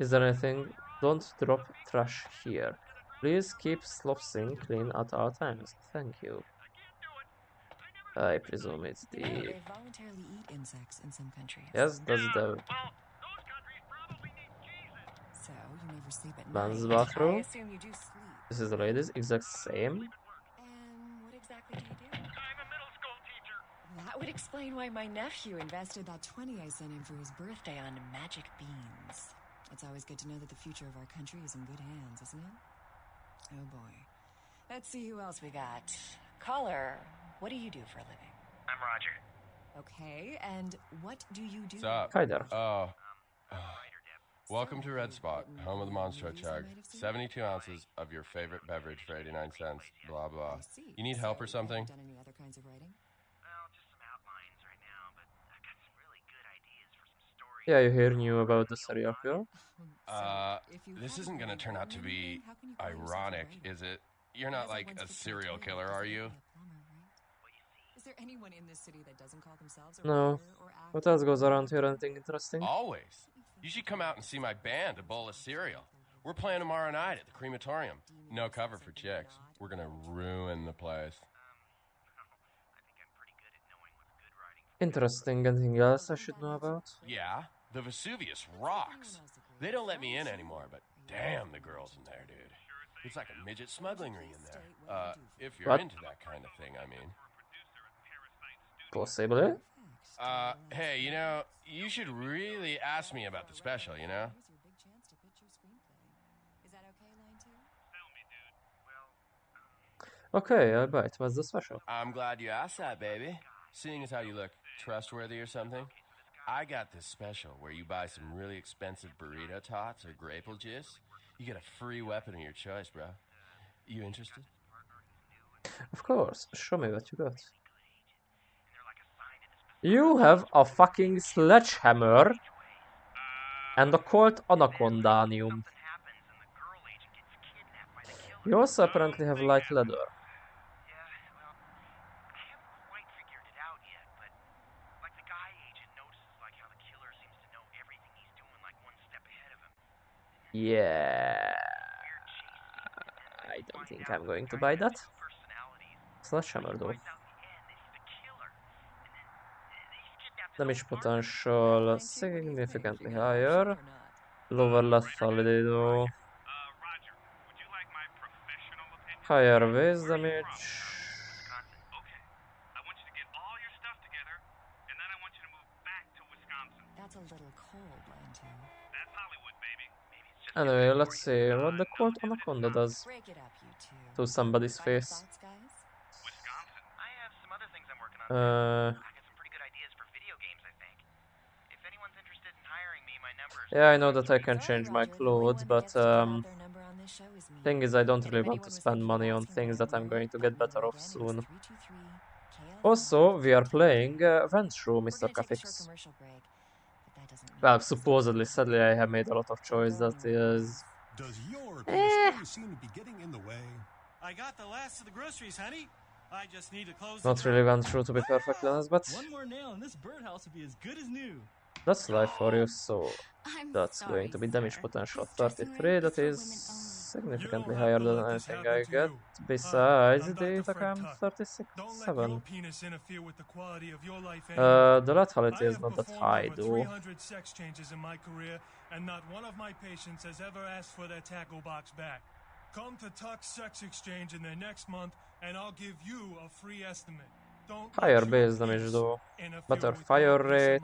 Is there anything? Don't drop trash here. Please keep sloshing clean at all times. Thank you. I presume it's You know, the... they voluntarily eat insects in some countries. Yes, that's the So, you never sleep at man's night. I bathroom. assume you do sleep. This is the ladies, exact same. And what exactly do you do? I'm a middle school teacher. That would explain why my nephew invested that 20 I sent him for his birthday on magic beans. It's always good to know that the future of our country is in good hands, isn't it? Oh boy. Let's see who else we got. Caller, what do you do for a living? I'm Roger. Okay, and what do you do? What's up? Hi there. Welcome to Red Spot, home of the Monstro Chug. 72 ounces of your favorite beverage for 89 cents. Blah, blah. You need help or something? Done any other kinds of writing? Well, just some outlines right now, but I've got some really good ideas for some stories. Yeah, you hear new about the serial killer? This isn't gonna turn out to be ironic, is it? You're not like a serial killer, are you? Is there anyone in this city that doesn't call themselves a No. writer or actor? What else goes around here? Anything interesting? Always. You should come out and see my band, A Bowl of Cereal. We're playing tomorrow night at the crematorium. No cover for chicks. We're gonna ruin the place. Interesting. Anything else I should know about? Yeah, the Vesuvius rocks. They don't let me in anymore, but damn, the girls in there, dude. It's like a midget smuggling ring in there. If you're What? into that kind of thing, I mean. Possibly. Hey, you know, you should really ask me about the special, you know? Here's your big chance to pitch your screenplay. Is that okay, line 2? Okay, I bite. What's the special? I'm glad you asked that, baby. Seeing as how you look trustworthy or something, I got this special where you buy some really expensive burrito tots or grapeful juice. You get a free weapon of your choice, bro. You interested? Of course. Show me what you got. You have a fucking sledgehammer and a Colt Anacondanium. You also apparently have light leather. Yeah, I don't think I'm going to buy that. Sledgehammer though. Damage potential significantly higher. Lower lethality though. Higher base damage. That's a little cold, line 2. Anyway, let's see what the Colt Anaconda does Break it up, you two. to somebody's Final face. thoughts, guys? I have some other things I'm working on. Uh, I got some pretty good ideas for video games, I think. If anyone's interested in hiring me, my number is... yeah, I know that I can change my clothes, but thing is I don't really want to spend money on things that I'm going to get better off soon. Also, we are playing Ventrue, Mr. Cafix. Well, supposedly, sadly, I have made a lot of choice that is... Does your penis seem to be getting in the way? I got the last of the groceries, honey. I just need to close Not really Ventrue, to be perfectly honest, but one more nail and this birdhouse will be as good as new. that's life for you, so that's going to be damage potential 33, that is significantly higher than anything I get. Besides, the attack I'm 36, 7. The lethality is not that high, though. 300 sex changes in my career, and not one of my patients has ever asked for their tackle box back. Come to Tux Sex Exchange in the next month, and I'll give you a free estimate. Don't Higher base damage, though. Better fire rate.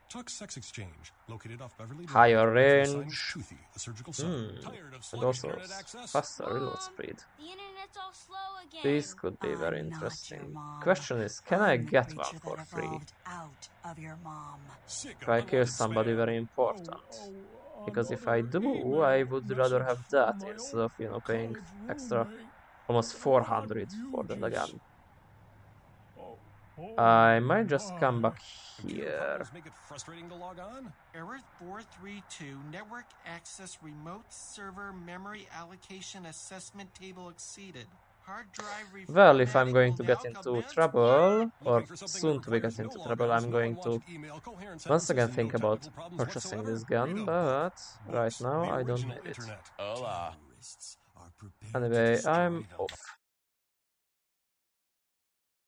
Tux Sex Exchange, located off Beverly Drive. Higher Sign is range. Toothy, a surgical son. Tired of And sluggish also internet access? faster reload speed. The internet's all slow again. This could be very interesting. Question is, can I get one for free? Out of your mom. If I kill somebody very important. Because if I do, I would rather have that instead of, you know, paying extra almost 400 for that again. I might just come back here. Make it frustrating to log on? Error 432, network access remote server memory allocation assessment table exceeded. Well, if I'm going to get into trouble, or soon to be get into trouble, I'm going to once again think about purchasing this gun, but right now I don't need it. Hola. Anyway, I'm off.